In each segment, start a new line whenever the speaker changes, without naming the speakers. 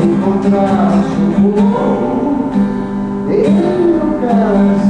Encontraste o amor em ocasião.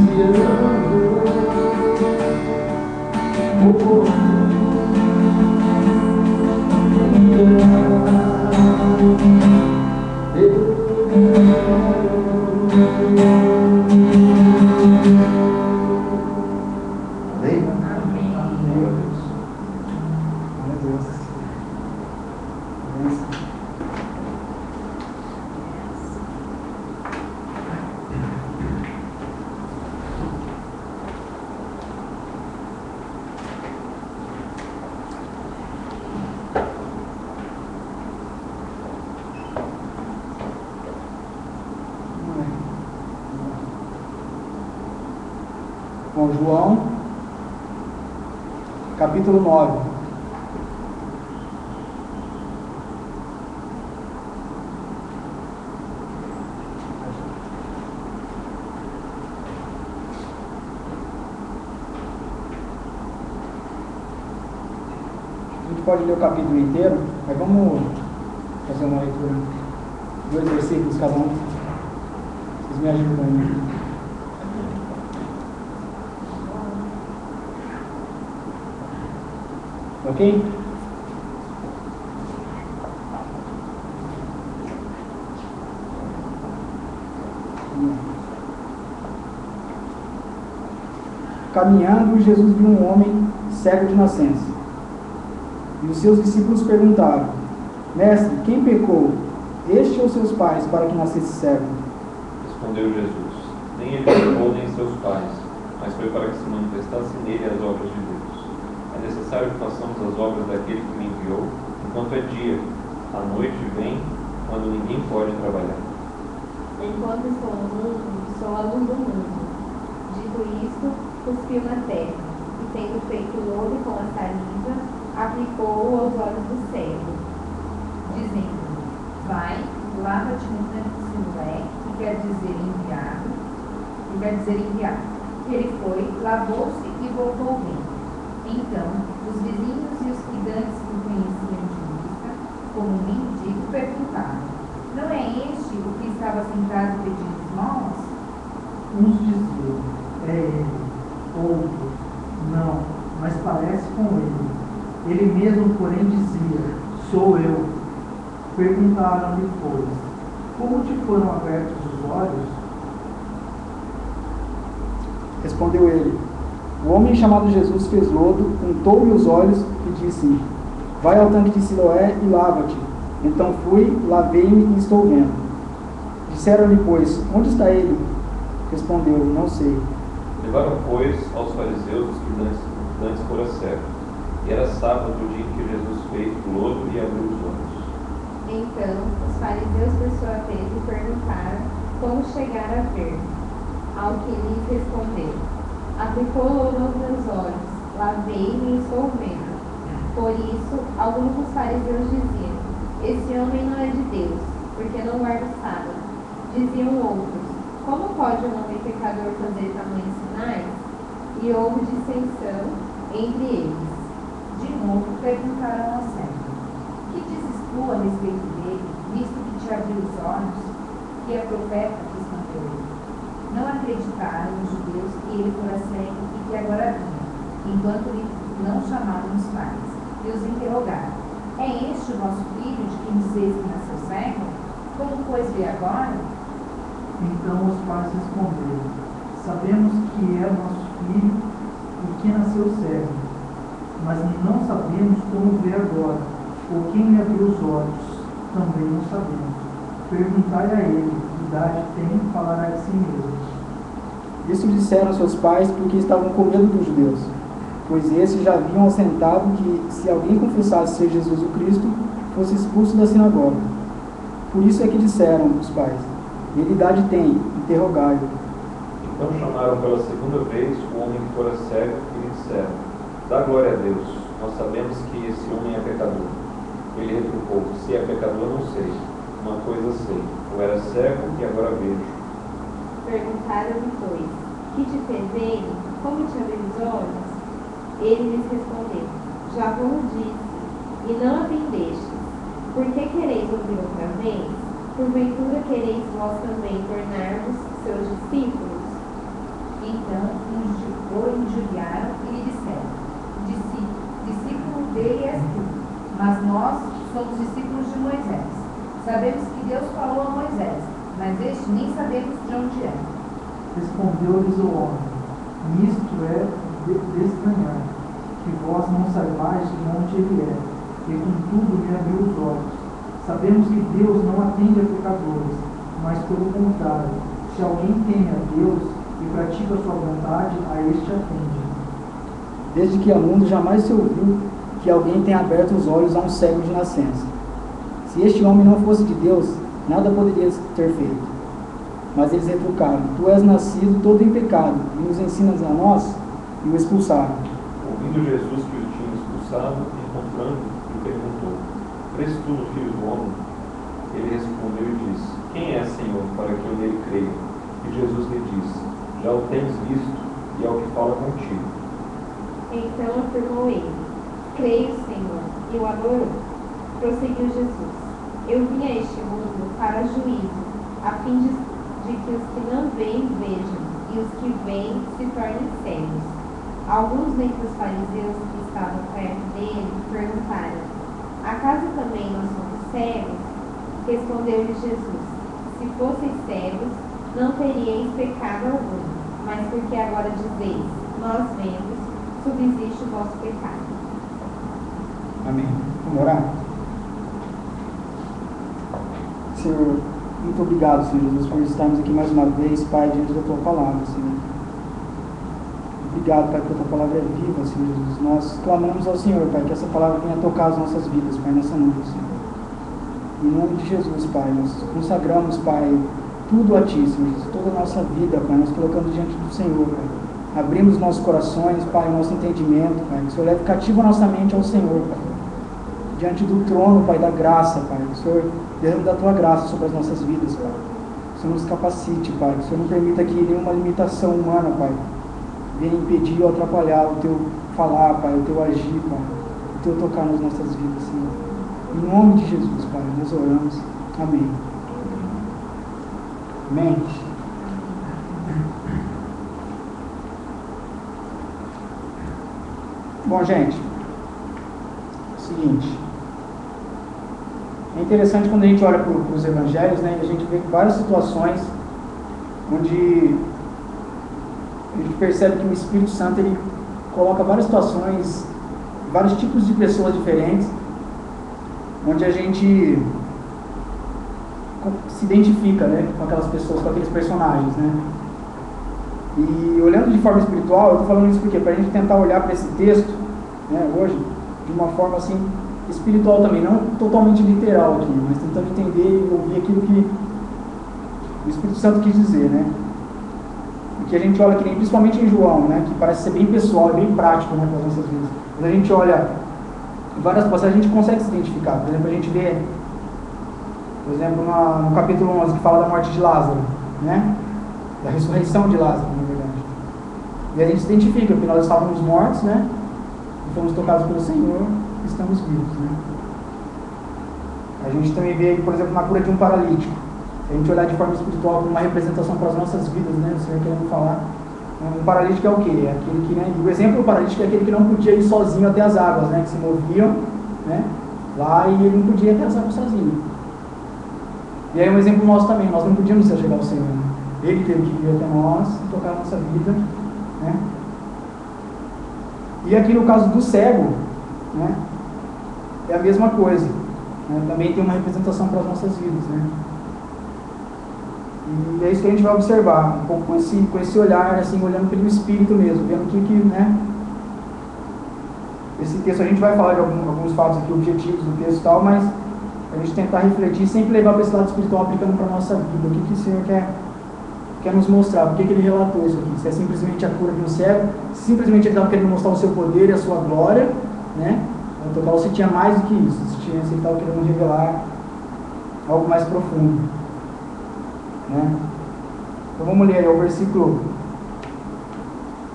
Com João, capítulo 9. A gente pode ler o capítulo inteiro, mas vamos fazer uma leitura. 2 versículos cada um. Vocês me ajudam aí. Ok? Caminhando, Jesus viu um homem cego de nascença. E os seus discípulos perguntaram: Mestre, quem pecou, este ou seus pais, para que nascesse cego?
Respondeu Jesus: Nem ele pecou, nem seus pais, mas foi para que se manifestassem nele as obras de Deus. É necessário que façamos as obras daquele que me enviou, enquanto é dia. A noite vem, quando ninguém pode trabalhar.
Enquanto estou no mundo, sou a luz do mundo. Dito isto, cuspiu na terra, e tendo feito lodo com a saliva, aplicou-o aos olhos do cego, dizendo: Vai, lava-te no tanque de Siloé, que quer dizer enviado. Ele foi, lavou-se e voltou bem. Então, os vizinhos e os que dantes o conheciam de vista, como um mendigo, perguntaram: Não é este o que estava sentado pedindo esmolas?
Uns diziam: É ele. Outros: Não, mas parece com ele. Ele mesmo, porém, dizia: Sou eu. Perguntaram-lhe, pois: Como te foram abertos os olhos?
Respondeu ele: O homem chamado Jesus fez lodo, untou-me os olhos e disse: Vai ao tanque de Siloé e lava-te. Então fui, lavei-me e estou vendo. Disseram-lhe, pois: Onde está ele? Respondeu: Não sei.
Levaram, pois, aos fariseus os que dantes fora cego. E era sábado, o dia em que Jesus fez o lodo e abriu os olhos.
Então, os fariseus, por sua vez, lhe perguntaram como chegar a ver. Ao que lhes respondeu: Aplicou lodo aos meus olhos, lavei-me e estou vendo. Por isso, alguns dos fariseus diziam: Esse homem não é de Deus, porque não guarda o sábado. Diziam outros: Como pode um homem pecador fazer tamanhos sinais? E houve dissensão entre eles.
De novo perguntaram ao cego: Que dizes tu a respeito dele, visto que te abriu os olhos? Que é profeta, respondeu ele. Não acreditaram os judeus que ele fora cego e que agora vinha, enquanto lhe não chamaram os pais, e os interrogaram: É este o vosso filho de quem dizeis que nasceu cego? Como, pois, vê agora?
Então os pais responderam: Sabemos que é o nosso filho e que nasceu cego, mas não sabemos como vê agora, ou quem lhe abriu os olhos, também não sabemos. Perguntai a ele, que idade tem, falará de si mesmo.
Isso disseram seus pais porque estavam com medo dos judeus, pois esses já haviam assentado que, se alguém confessasse ser Jesus o Cristo, fosse expulso da sinagoga. Por isso é que disseram os pais: Ele idade tem, interrogai-o.
Então chamaram pela segunda vez o homem que fora cego e lhe disseram: Dá glória a Deus, nós sabemos que esse homem é pecador. Ele retrucou: Se é pecador, não sei. Uma coisa sei, eu era cego e agora vejo.
Perguntaram-lhe, pois: Que te fez ele? Como te abriu os olhos? Ele lhes respondeu: Já vos disse, e não atendestes. Por que quereis ouvir outra vez? Porventura quereis vós também tornar-vos seus discípulos?
Então o injuriaram e lhe disseram: discípulo dele és tu, mas nós somos discípulos de Moisés. Sabemos que Deus falou a Moisés, mas este nem sabemos de onde é.
Respondeu-lhes o homem: nisto é de estranhar, que vós não saibais de onde ele é, e contudo me abriu os olhos. Sabemos que Deus não atende a pecadores, mas pelo contrário, se alguém teme a Deus e pratica a sua vontade, a este atende.
Desde que há mundo jamais se ouviu que alguém tenha aberto os olhos a um cego de nascença. Se este homem não fosse de Deus, nada poderia ter feito. Mas eles retrucaram: tu és nascido todo em pecado, e nos ensinas a nós? E o expulsaram.
Ouvindo Jesus que os tinha expulsado, encontrando, lhe perguntou: crês tu no Filho do Homem? Ele respondeu e disse: quem é, Senhor, para que eu nele creia? E Jesus lhe disse: já o tens visto, e é o que fala contigo.
Então afirmou ele: creio, Senhor, e o adorou. Prosseguiu Jesus: eu vim a este mundo para juízo, a fim de que os que não veem vejam, e os que veem se tornem cegos. Alguns dentre os fariseus que estavam perto dele perguntaram: acaso também nós somos cegos? Respondeu-lhe Jesus: se fosseis cegos, não teríeis pecado algum, mas porque agora dizeis: nós vemos, subsiste o vosso pecado.
Amém. Vamos orar? Senhor, muito obrigado, Senhor Jesus, por estarmos aqui mais uma vez, Pai, diante da Tua palavra, Senhor. Obrigado, Pai, porque a Tua palavra é viva, Senhor Jesus. Nós clamamos ao Senhor, Pai, que essa palavra venha tocar as nossas vidas, Pai, nessa noite, Senhor. Em nome de Jesus, Pai, nós consagramos, Pai, tudo a Ti, Senhor Jesus, toda a nossa vida, Pai, nós colocamos diante do Senhor, Pai. Abrimos nossos corações, Pai, nosso entendimento, Pai, que o Senhor leve cativo a nossa mente ao Senhor, Pai. Diante do trono, Pai, da graça, Pai, que o Senhor derrame da Tua graça sobre as nossas vidas, Pai. Que o Senhor nos capacite, Pai, que o Senhor não permita que nenhuma limitação humana, Pai, venha impedir ou atrapalhar o Teu falar, Pai, o Teu agir, Pai, o Teu tocar nas nossas vidas, Senhor. Em nome de Jesus, Pai, nós oramos. Amém. Amém. Bom, gente, é o seguinte, é interessante quando a gente olha para os evangelhos, né, e a gente vê várias situações onde a gente percebe que o Espírito Santo ele coloca várias situações, vários tipos de pessoas diferentes, onde a gente se identifica, né, com aquelas pessoas, com aqueles personagens, né. E olhando de forma espiritual, eu estou falando isso porque para a gente tentar olhar para esse texto, né, hoje, de uma forma assim espiritual também, não totalmente literal aqui, mas tentando entender e ouvir aquilo que o Espírito Santo quis dizer, né. Porque a gente olha que nem principalmente em João, né, que parece ser bem pessoal, bem prático, né, para as nossas vidas. Quando a gente olha várias passagens, a gente consegue se identificar. Por exemplo, a gente vê, por exemplo, no capítulo 11, que fala da morte de Lázaro, né, da ressurreição de Lázaro, na verdade. E a gente se identifica, porque nós estávamos mortos, né, e fomos tocados pelo Senhor, e estamos vivos, né. A gente também vê, por exemplo, na cura de um paralítico. Se a gente olhar de forma espiritual como uma representação para as nossas vidas, né, o Senhor querendo falar, um paralítico é o quê? É aquele que, né, o exemplo do paralítico é aquele que não podia ir sozinho até as águas, né, que se moviam, né, lá, e ele não podia ir até as águas sozinho. E aí um exemplo nosso também, nós não podíamos chegar ao Senhor, né? Ele teve que vir até nós e tocar a nossa vida, né? E aqui no caso do cego, né, é a mesma coisa, né? Também tem uma representação para as nossas vidas, né? E é isso que a gente vai observar, um pouco com esse olhar, assim, olhando pelo Espírito mesmo, vendo que né, esse texto, a gente vai falar de alguns fatos aqui, objetivos do texto e tal, mas a gente tentar refletir, sempre levar para esse lado espiritual, aplicando para a nossa vida, o que o Senhor quer nos mostrar, por que ele relatou isso aqui, se é simplesmente a cura de um cego, se simplesmente ele estava querendo mostrar o seu poder e a sua glória, né, no total, se tinha mais do que isso, se ele estava querendo revelar algo mais profundo, né. Então vamos ler aí o versículo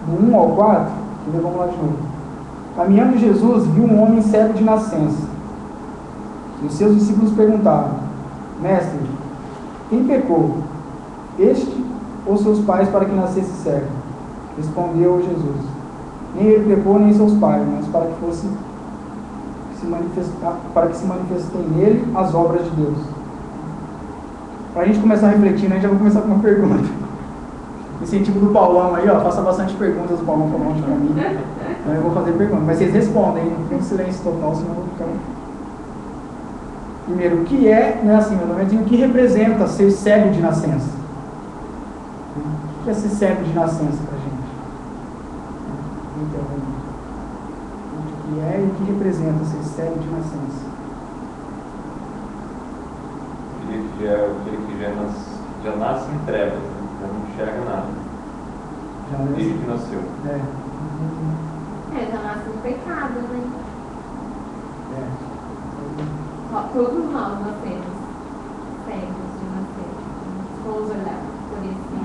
do 1 ao 4, e vamos lá de novo. Caminhando Jesus, viu um homem cego de nascença. E os seus discípulos perguntaram: Mestre, quem pecou, este ou seus pais, para que nascesse cego? Respondeu Jesus: Nem ele pecou, nem seus pais, mas para que se manifestem nele as obras de Deus. Para a gente começar a refletir, né, a gente já vai começar com uma pergunta. Incentivo do Paulão aí, ó, faça bastante perguntas do Paulão para mim. Então eu vou fazer perguntas, mas vocês respondem, não tem silêncio total, senão eu vou ficar. Primeiro, o que é, né, assim, o que representa ser cego de nascença? O que é ser cego de nascença para a gente? Então, o que é e o que representa ser cego de nascença?
Aquele que já nasce em trevas, né? Já não enxerga nada. Desde que nasceu.
Já nasce no pecado, né?
É.
Todos nós nascemos cegos de nascer. Se formos olhar por esse.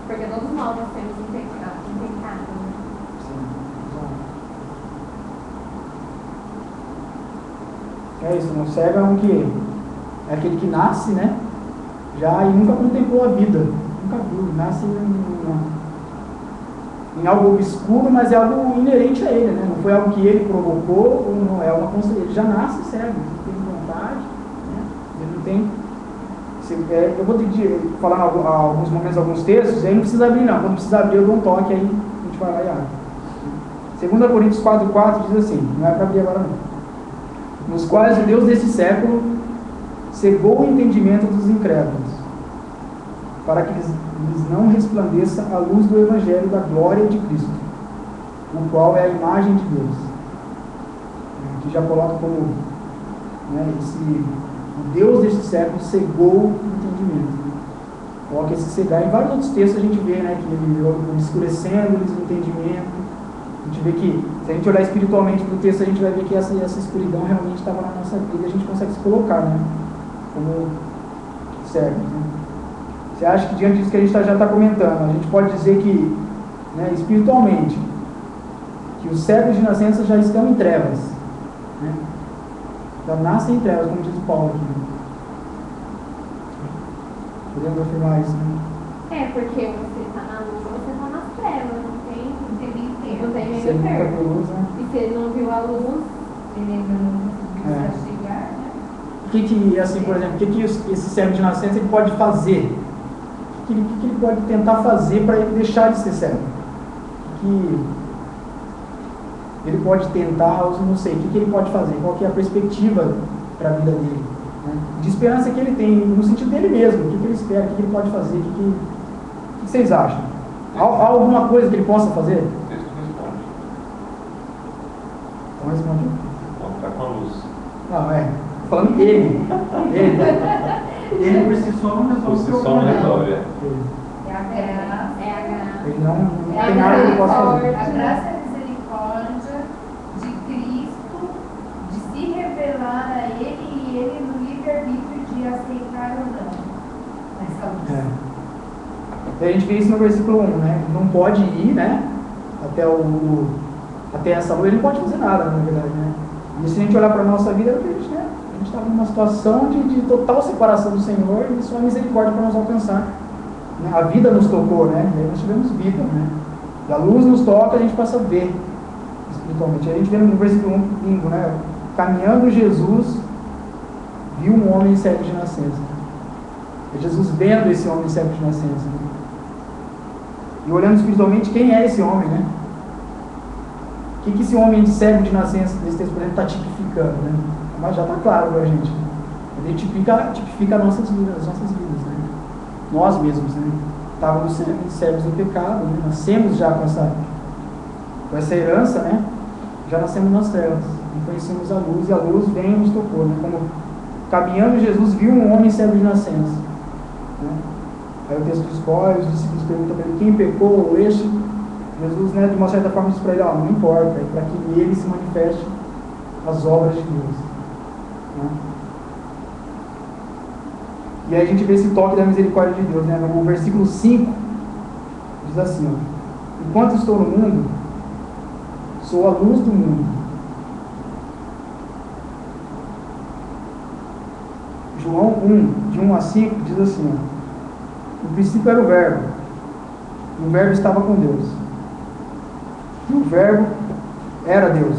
Porque todos nós nascemos em pecado, né?
Sim. É isso, não cego é um que é aquele que nasce, né? Já e nunca contemplou a vida, nunca viu, nasce em algo obscuro, mas é algo inerente a ele, né? Não foi algo que ele provocou, ou não é uma consequência. Ele já nasce cego, não tem vontade, né? Ele não tem. Eu vou ter que falar em alguns momentos, alguns textos, aí não precisa abrir não, quando precisa abrir eu dou um toque, aí a gente vai lá e abre. 2 Coríntios 4,4 diz assim, não é para abrir agora não: nos quais o Deus deste século cegou o entendimento dos incrédulos, para que lhes não resplandeça a luz do Evangelho da glória de Cristo, o qual é a imagem de Deus. Que já coloca como, né, o Deus deste século cegou o entendimento. Coloca esse cegar. Em vários outros textos a gente vê, né, que ele escurecendo-lhes o entendimento. A gente vê que, se a gente olhar espiritualmente para o texto, a gente vai ver que essa escuridão realmente estava na nossa vida e a gente consegue se colocar, né, como cego, né? Você acha que diante disso que a gente já está comentando, a gente pode dizer que, né, espiritualmente, que os cegos de nascença já estão em trevas, né? Já nascem em trevas, como diz o Paulo aqui, né? Podemos afirmar isso, né?
Porque você está na luz, você está nas trevas, não tem meio termo.
Você nunca viu luz, né?
E se ele não viu a luz,
Ele não vai chegar, né?
O que, assim, por exemplo, o que esse cego de nascença ele pode fazer? O que ele pode tentar fazer para ele deixar de ser cego? O que ele pode tentar, eu não sei, o que ele pode fazer? Qual que é a perspectiva para a vida dele? Né? De esperança que ele tem, no sentido dele mesmo, o que ele espera, o que ele pode fazer, o que vocês acham? Há alguma coisa que ele possa fazer?
O texto responde.
Então responde.
Não, está com a luz.
Não, falando ele.
Ele por si só não resolve
Por
o
si só não
problema.
resolve.
É a graça.
é a graça.
Ele não tem nada que ele possa fazer.
A graça e a misericórdia de Cristo, de se revelar a Ele e Ele no livre-arbítrio de aceitar ou não essa luz.
E a gente vê isso no versículo 1, né? Não pode ir, né? Até essa luz, ele não pode fazer nada, na verdade, né? E se a gente olhar para a nossa vida, a gente estava numa situação de total separação do Senhor e só a misericórdia para nos alcançar. Né? A vida nos tocou, né? E aí nós tivemos vida, né? E a luz nos toca, a gente passa a ver espiritualmente. Aí a gente vê no versículo 1, lindo, né? Caminhando Jesus, viu um homem cego de nascença. É Jesus vendo esse homem cego de nascença. Né? E olhando espiritualmente, quem é esse homem, né? O que esse homem cego de nascença, nesse texto, por exemplo, está tipificando, né? Mas já está claro para a gente. Ele tipifica as nossas vidas, né? Nós mesmos, né? Estávamos cegos do pecado, né? Nascemos já com essa herança, né? Já nascemos nas trevas. E conhecemos a luz, e a luz vem e nos tocou, né? Como caminhando, Jesus viu um homem cego de nascença. Né? Aí o texto escolhe, os discípulos perguntam para ele: quem pecou, este? Jesus, né, de uma certa forma, diz para ele: não importa, é para que nele se manifeste as obras de Deus. Né? E aí a gente vê esse toque da misericórdia de Deus, né? No versículo 5 diz assim: enquanto estou no mundo, sou a luz do mundo. João 1, de 1 a 5, diz assim: no princípio era o Verbo, e o Verbo estava com Deus, e o Verbo era Deus.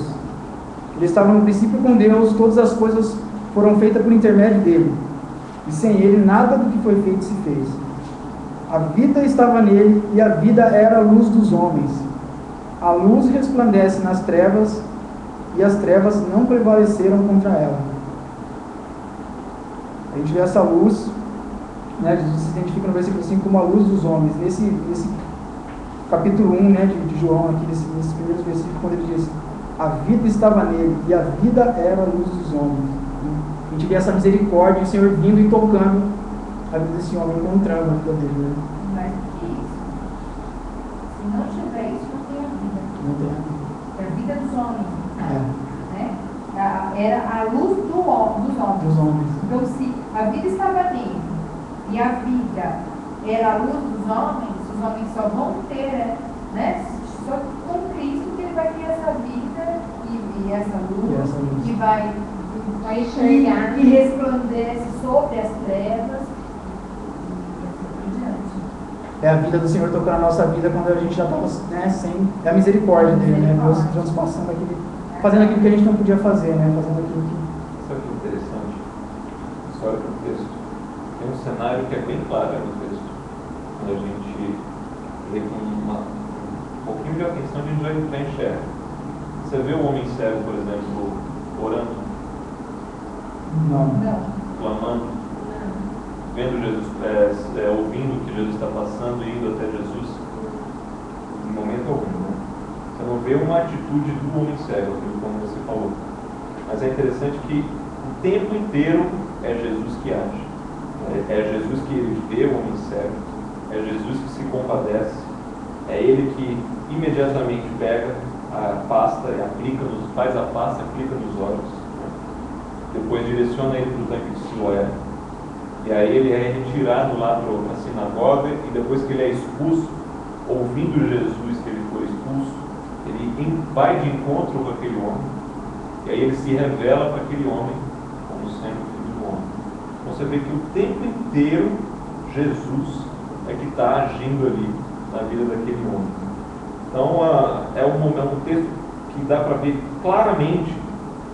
Ele estava no princípio com Deus, todas as coisas foram feitas por intermédio dele, e sem ele nada do que foi feito se fez. A vida estava nele, e a vida era a luz dos homens. A luz resplandece nas trevas, e as trevas não prevaleceram contra ela. A gente vê essa luz, né, Jesus se identifica no versículo 5 como a luz dos homens. Nesse capítulo 1, né, de João, aqui nesses primeiros versículos, quando ele diz: a vida estava nele, e a vida era a luz dos homens. A gente vê essa misericórdia, o Senhor vindo e tocando a vida desse homem, encontrando a vida dele. Né?
Mais do que isso, se não tiver isso, não tem a vida.
Não tem a vida.
É a vida dos homens,
É.
né? Era a luz dos homens.
Dos homens.
Então, se a vida estava nele e a vida era a luz dos homens, os homens só vão ter, né? Só com Cristo que ele vai ter essa vida e essa luz, que vai
enxergar,
que resplandece sobre as trevas e assim por diante.
É a vida do Senhor tocando a nossa vida quando a gente já estava, né, sem. É a misericórdia dele, né? Deus transpassando fazendo aquilo que a gente não podia fazer, né? Fazendo aquilo que.
Sabe o que é interessante? História do texto. Tem um cenário que é bem claro no texto. Quando a gente lê com um pouquinho de atenção, a gente já enxerga. Você vê o homem cego, por exemplo, orando,
Não.
clamando, vendo Jesus, ouvindo o que Jesus está passando e indo até Jesus, em momento algum, né? Você não vê uma atitude do homem cego, como você falou. Mas é interessante que o tempo inteiro é Jesus que age. É Jesus que ele vê o homem cego, é Jesus que se compadece, é ele que imediatamente pega a pasta e faz a pasta e aplica nos olhos. Depois direciona ele para o tanque de Siloé, e aí ele é retirado lá para a sinagoga, e depois que ele é expulso, ouvindo Jesus que ele foi expulso, ele vai de encontro com aquele homem, e aí ele se revela para aquele homem como sendo o filho do homem. Então você vê que o tempo inteiro Jesus é que está agindo ali na vida daquele homem. Então é um texto que dá para ver claramente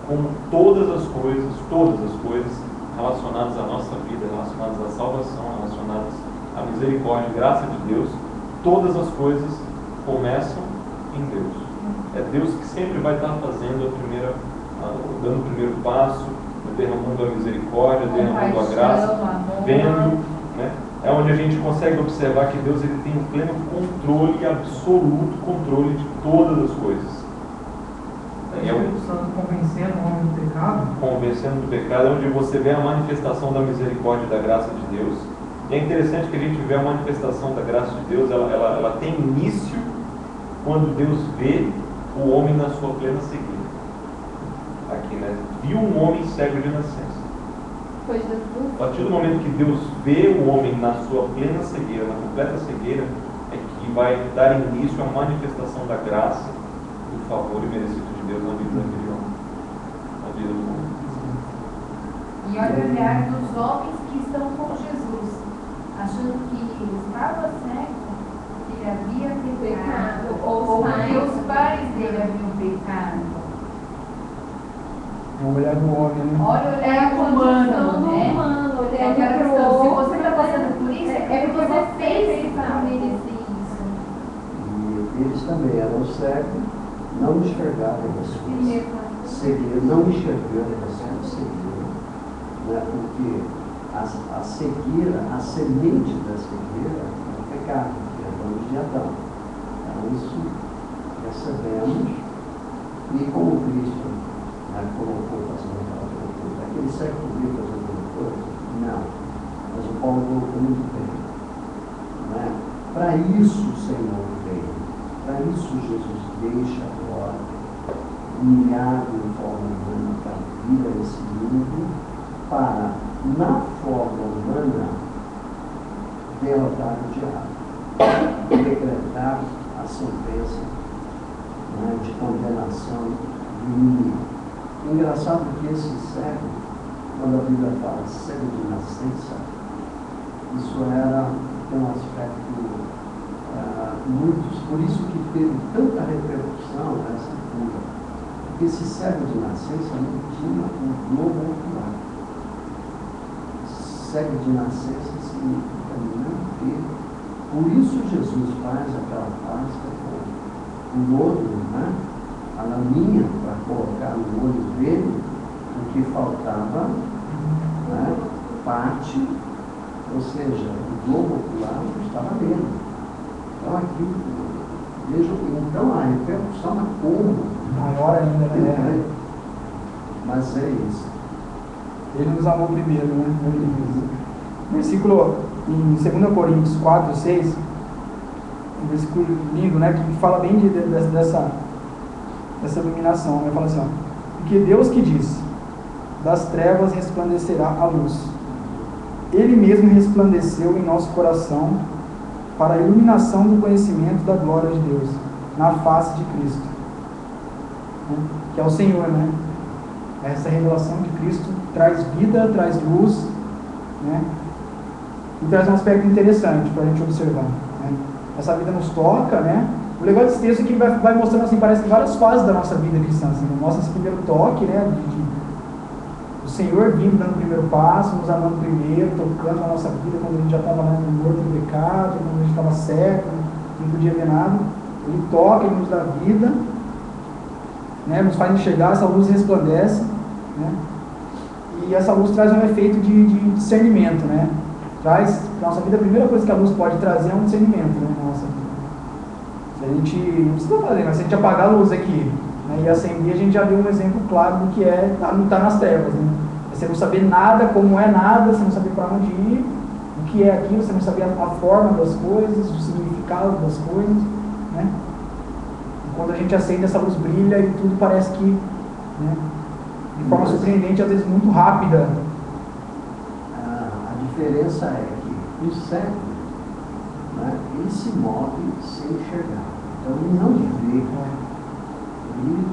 como todas as coisas relacionadas à nossa vida, relacionadas à salvação, relacionadas à misericórdia e graça de Deus, todas as coisas começam em Deus. É Deus que sempre vai estar fazendo dando o primeiro passo, derramando a misericórdia, derramando a graça, vendo, né? É onde a gente consegue observar que Deus ele tem um pleno controle, absoluto controle de todas as coisas.
O Espírito Santo convencendo o homem do pecado.
Convencendo do pecado, é onde você vê a manifestação da misericórdia e da graça de Deus. E é interessante que a gente vê a manifestação da graça de Deus, ela tem início quando Deus vê o homem na sua plena cegueira. Aqui, né? Viu um homem cego de nascença. A partir do momento que Deus vê o homem na sua plena cegueira, na completa cegueira, é que vai dar início à manifestação da graça, do favor e merecido de Deus na vida daquele homem, na vida do homem.
E olha o olhar dos homens que estão com Jesus, achando que ele estava cego, que ele havia pecado, ou que os pais dele haviam pecado.
É o olhar do homem, né?
Olha o olhar humano, né? É aquela questão, se você está passando por isso, é porque você fez para merecer isso.
E eles também eram cegos, não enxergavam as coisas. Cegueira, não enxergando, era sempre cegueira. Né? Porque a cegueira, a semente da cegueira é o pecado, que é o de Adão. Então isso recebemos e como Cristo colocou, fazendo aquela coisa, aquele cego podia fazer alguma coisa? Não. Mas o Paulo colocou muito bem. Né? Para isso o Senhor veio. Para isso Jesus deixa agora, humilhado em forma humana, para vir a esse mundo, para, na forma humana, derrotar o diabo, decretar a sentença, né, de condenação do inimigo. Engraçado que esse cego, quando a Bíblia fala cego de nascença, isso era um aspecto muitos, por isso que teve tanta repercussão essa cura. Porque esse cego de nascença não tinha um globo ocular. Cego de nascença significa não ter. Por isso Jesus faz aquela pasta com o lodo, né? A laminha para colocar no olho dele, porque faltava, né, parte, ou seja, o globo ocular não estava vendo. Então aqui, vejam, então a repercussão é como
Maior ainda, né?
Mas é isso.
Ele nos amou primeiro, né? Versículo em 2 Coríntios 4, 6, um versículo lindo, né? Que fala bem dessa iluminação, né? Fala assim, ó: porque Deus que disse, das trevas resplandecerá a luz. Ele mesmo resplandeceu em nosso coração para a iluminação do conhecimento da glória de Deus, na face de Cristo, né? Que é o Senhor, né? Essa revelação de Cristo traz vida, traz luz, né? E traz um aspecto interessante para a gente observar, né? Essa vida nos toca, né? O legal desse texto é que vai mostrando, assim, parece que várias fases da nossa vida cristã, assim, mostra esse primeiro toque, né? O Senhor vindo dando o primeiro passo, nos amando primeiro, tocando na nossa vida quando a gente já estava morto em pecado, quando a gente estava cego, não podia ver nada. Ele toca, Ele nos dá vida, né? Nos faz enxergar, essa luz resplandece, né? E essa luz traz um efeito de discernimento, né? Traz na nossa vida, a primeira coisa que a luz pode trazer é um discernimento, né? Na nossa vida. Se a gente, não precisa fazer, mas se a gente apagar a luz aqui, né, e acender, a gente já viu um exemplo claro do que é não estar nas trevas, né? Você não saber nada, como é nada, você não saber para onde ir, o que é aquilo, você não saber a forma das coisas, o significado das coisas, né? E quando a gente acende, essa luz brilha e tudo parece que, né, de forma surpreendente, às vezes muito rápida.
A diferença é que o cego, né, ele se move sem enxergar. Então ele não vê, ele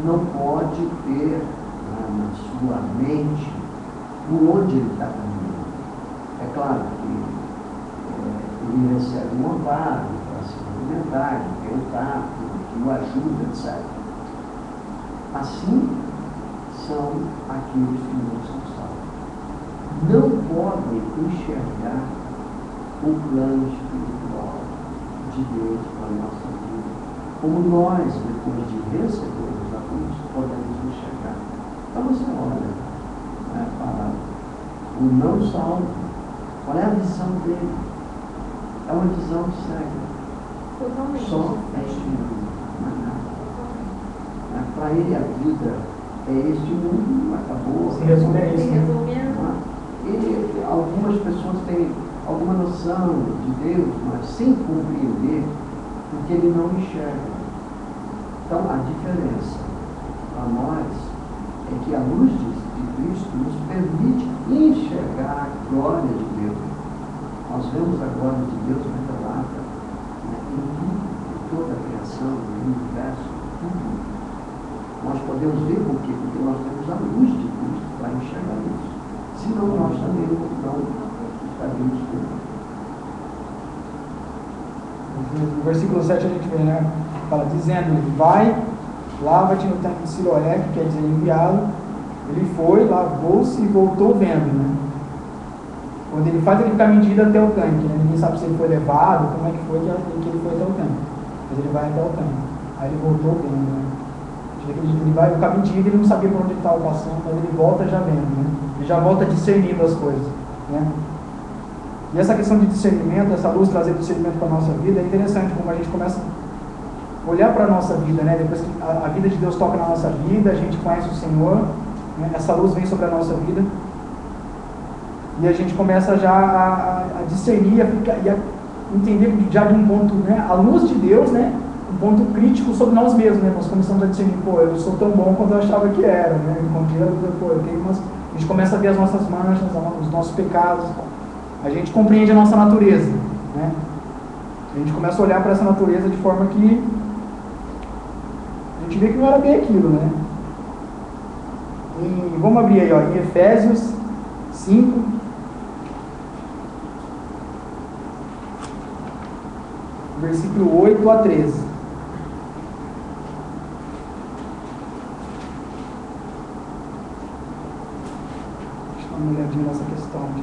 não pode ter, né, na sua mente por onde ele está caminhando. É claro que ele recebe um amparo para se movimentar, ele tem um tato, que o ajuda, etc. Assim são aqueles que não são salvos. Não podem enxergar o plano espiritual de Deus para a nossa vida, como nós, depois de recebermos a luz, podemos enxergar. Então você olha, né, para o não salvo, qual é a visão dele? É uma visão cega.
Totalmente.
Só este mundo, não é nada. Para ele a vida é este mundo, acabou.
Se resume a isso, né?
E algumas pessoas têm alguma noção de Deus, mas sem compreender, porque ele não enxerga. Então a diferença para nós é que a luz de Cristo nos permite enxergar a glória de Deus. Nós vemos a glória de Deus revelada, né, em tudo, em toda a criação, no universo, tudo. Nós podemos ver por quê? Porque nós temos a luz de Cristo para enxergar isso. Senão nós também não estaríamos com.
No versículo 7 a gente vê, né? Fala, dizendo-lhe, vai, lava-te no tanque de Siloé, que quer dizer enviado. Ele foi, lavou-se e voltou vendo, né? Quando ele faz aquele caminho de ida até o tanque, né? Ninguém sabe se ele foi levado, como é que foi que ele foi até o tanque. Mas ele vai até o tanque. Aí ele voltou vendo, né? Ele vai, o caminho de ida, ele não sabia por onde ele estava passando, mas ele volta já vendo, né? Ele já volta discernindo as coisas, né? E essa questão de discernimento, essa luz trazer discernimento para a nossa vida, é interessante como a gente começa a olhar para a nossa vida, né? Depois que a vida de Deus toca na nossa vida, a gente conhece o Senhor, né? Essa luz vem sobre a nossa vida e a gente começa já a discernir e a entender já de um ponto, né? A luz de Deus, né? Um ponto crítico sobre nós mesmos, né? Nós começamos a discernir, pô, eu sou tão bom quanto eu achava que era, né? A gente começa a ver as nossas manchas, os nossos pecados, a gente compreende a nossa natureza, né? A gente começa a olhar para essa natureza de forma que a gente vê que não era bem aquilo, né? E vamos abrir aí, ó, em Efésios 5, versículo 8 a 13. Deixa eu dar uma olhadinha nessa questão aqui.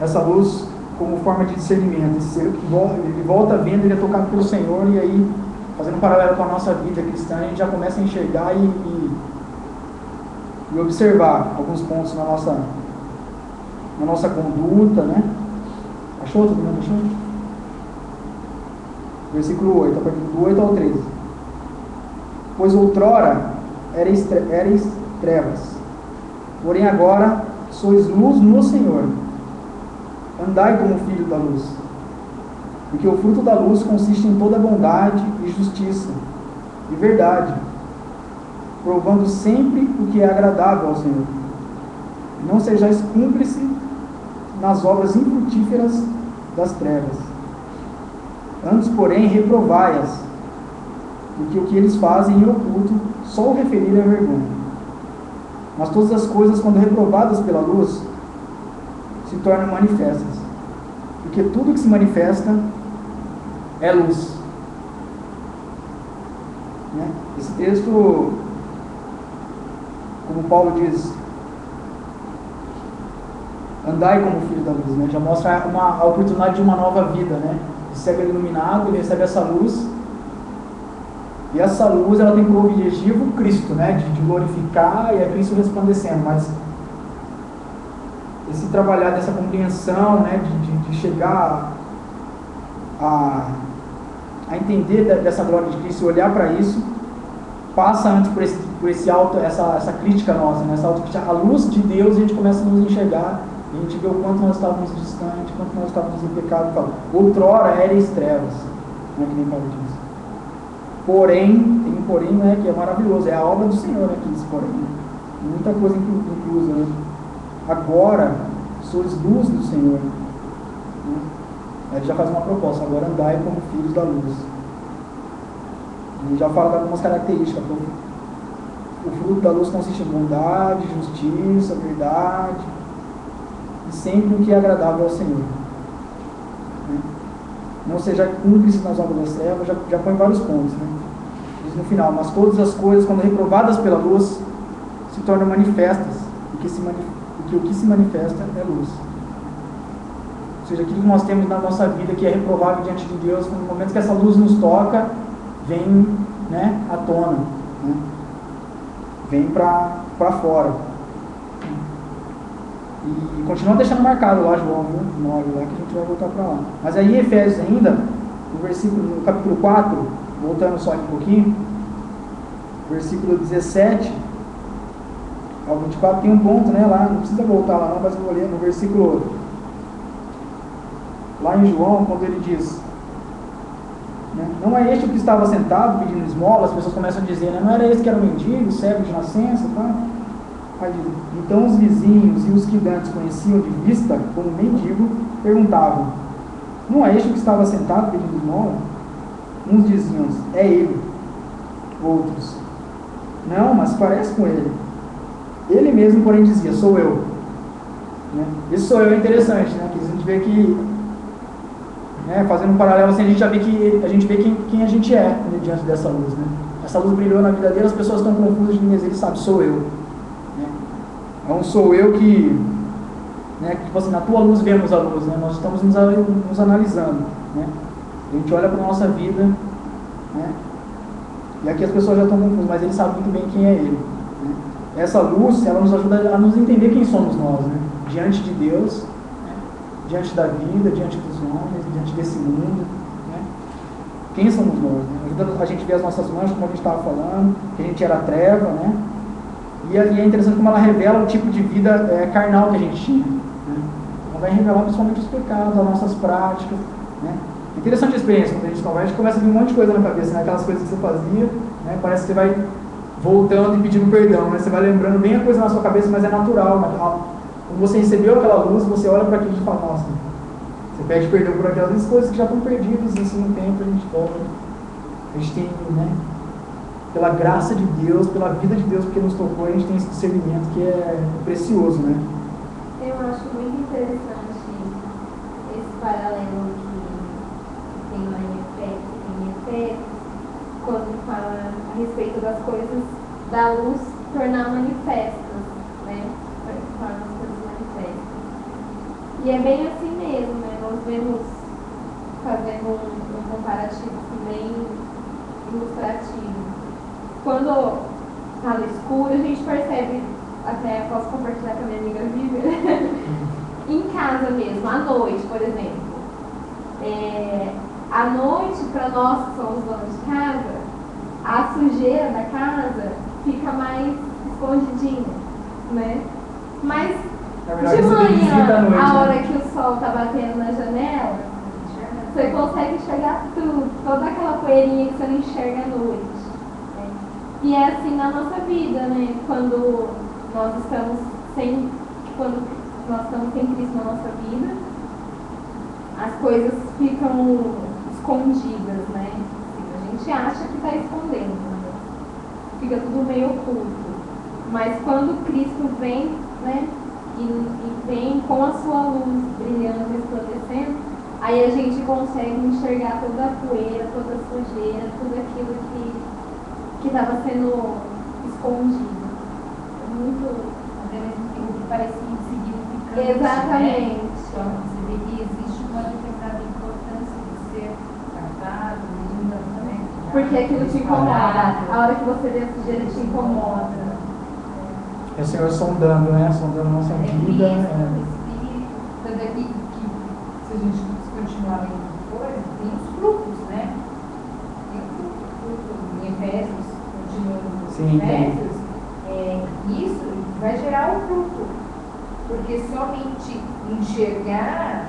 Essa luz como forma de discernimento. Esse ser que ele volta vendo, ele é tocado pelo Senhor, e aí, fazendo um paralelo com a nossa vida cristã, a gente já começa a enxergar e observar alguns pontos na nossa conduta, né? Achou? Todo mundo achou? Versículo 8, a partir do 8 ao 13. Pois outrora erais trevas, porém agora sois luz no Senhor. Andai como filho da luz, porque o fruto da luz consiste em toda bondade e justiça e verdade, provando sempre o que é agradável ao Senhor. Não sejais cúmplice nas obras infrutíferas das trevas. Antes, porém, reprovai-as, porque o que eles fazem em oculto, só o referir é vergonha. Mas todas as coisas, quando reprovadas pela luz, se tornam manifestas, porque tudo que se manifesta é luz. Né? Esse texto, como Paulo diz, andai como filho da luz, né? Já mostra a oportunidade de uma nova vida, né? Recebe ele iluminado, ele recebe essa luz, e essa luz ela tem como objetivo Cristo, né? De glorificar, e é Cristo resplandecendo, mas esse trabalhar dessa compreensão, né? De chegar a entender dessa glória de Cristo e olhar para isso, passa antes por esse alto, essa crítica nossa, né? Essa autocrítica, a luz de Deus, a gente começa a nos enxergar, e a gente vê o quanto nós estávamos distantes, quanto nós estávamos em pecado. Fala, outrora erais trevas, não é que nem Paulo diz. Porém, tem um porém, né, que é maravilhoso, é a obra do Senhor aqui, esse porém. Muita coisa inclusa, né? Agora sois luz do Senhor. Né? Aí ele já faz uma proposta, agora andai como filhos da luz. Ele já fala de algumas características. O fruto da luz consiste em bondade, justiça, verdade, e sempre o que é agradável ao Senhor. Né? Não seja cúmplice nas obras das trevas, já põe vários pontos. Né? Diz no final, mas todas as coisas, quando reprovadas pela luz, se tornam manifestas, porque o que se manifesta é luz. Ou seja, aquilo que nós temos na nossa vida que é reprovável diante de Deus, no momento que essa luz nos toca, vem, né, à tona, né? Vem para fora. E continua deixando marcado lá, João 9, lá, que a gente vai voltar para lá. Mas aí em Efésios ainda, no capítulo 4, voltando só um pouquinho, versículo 17 ao 24, tem um ponto, né, lá, não precisa voltar lá não, mas eu vou ler no versículo, lá em João, quando ele diz, né, não é este o que estava sentado pedindo esmola, as pessoas começam a dizer, né, não era esse que era o mendigo, cego de nascença, tá? Aí diz, então os vizinhos e os que antes conheciam de vista como mendigo, perguntavam, não é este o que estava sentado pedindo esmola? Uns diziam, é ele. Outros, não, mas parece com ele. Ele mesmo, porém, dizia, sou eu. Né? Esse sou eu é interessante, né? Que a gente vê que, né, fazendo um paralelo assim, a gente já vê quem a gente é, né, diante dessa luz. Né? Essa luz brilhou na vida dele, as pessoas estão confusas de mim, mas ele sabe, sou eu. Né? É um sou eu que, né, tipo assim, na tua luz vemos a luz, né? Nós estamos nos analisando. Né? A gente olha para a nossa vida, né? E aqui as pessoas já estão confusas, mas ele sabe muito bem quem é ele. Né? Essa luz, ela nos ajuda a nos entender quem somos nós, né? Diante de Deus, né? Diante da vida, diante dos homens, diante desse mundo. Né? Quem somos nós? Né? Ajuda a gente ver as nossas manchas, como a gente estava falando, que a gente era treva, né? E é interessante como ela revela o tipo de vida carnal que a gente tinha. Né? Ela vai revelar principalmente os pecados, as nossas práticas. Né? Interessante a experiência, quando a gente conversa, a gente começa a vir um monte de coisa na cabeça, né? Aquelas coisas que você fazia, né? Parece que você vai voltando e pedindo perdão, né? Você vai lembrando bem a coisa na sua cabeça, mas é natural. Quando você recebeu aquela luz, você olha para aquilo e fala, nossa, você pede perdão por aquelas coisas que já estão perdidas, e assim no tempo a gente volta. A gente tem, né, pela graça de Deus, pela vida de Deus, porque nos tocou, a gente tem esse discernimento que é precioso, né?
Eu acho muito interessante esse paralelo que tem lá em Efésios, quando fala a respeito das coisas da luz tornar manifestas, né? Tornar as coisas manifestas. E é bem assim mesmo, né? Nós vemos, fazendo um comparativo assim, bem ilustrativo. Quando está no escuro, a gente percebe, até posso compartilhar com a minha amiga Vivian, em casa mesmo, à noite, por exemplo. À noite, para nós que somos donos de casa, a sujeira da casa fica mais escondidinha, né? Mas de manhã, a hora que o sol está batendo na janela, você consegue enxergar tudo, toda aquela poeirinha que você não enxerga à noite. E é assim na nossa vida, né? Quando nós estamos sem Cristo na nossa vida, as coisas ficam escondidas, né? A gente acha que está escondendo, né? Fica tudo meio oculto. Mas quando Cristo vem, né? E vem com a sua luz brilhando, resplandecendo, aí a gente consegue enxergar toda a poeira, toda a sujeira, tudo aquilo que estava sendo escondido. Muito.
Até mesmo que parecia insignificante.
Exatamente.
Né? Você vê que existe uma determinada importância de ser tratado, né?
Porque aquilo te incomoda. A hora que você vê a sujeira te incomoda.
É o Senhor sondando, né? Sondando a nossa vida.
Espírito, tanto aqui que, se a gente continuar lendo coisas, tem os frutos, né? Tem o fruto em Efésios, continuando
Sim,
Efésios, isso vai gerar o fruto. Porque somente enxergar,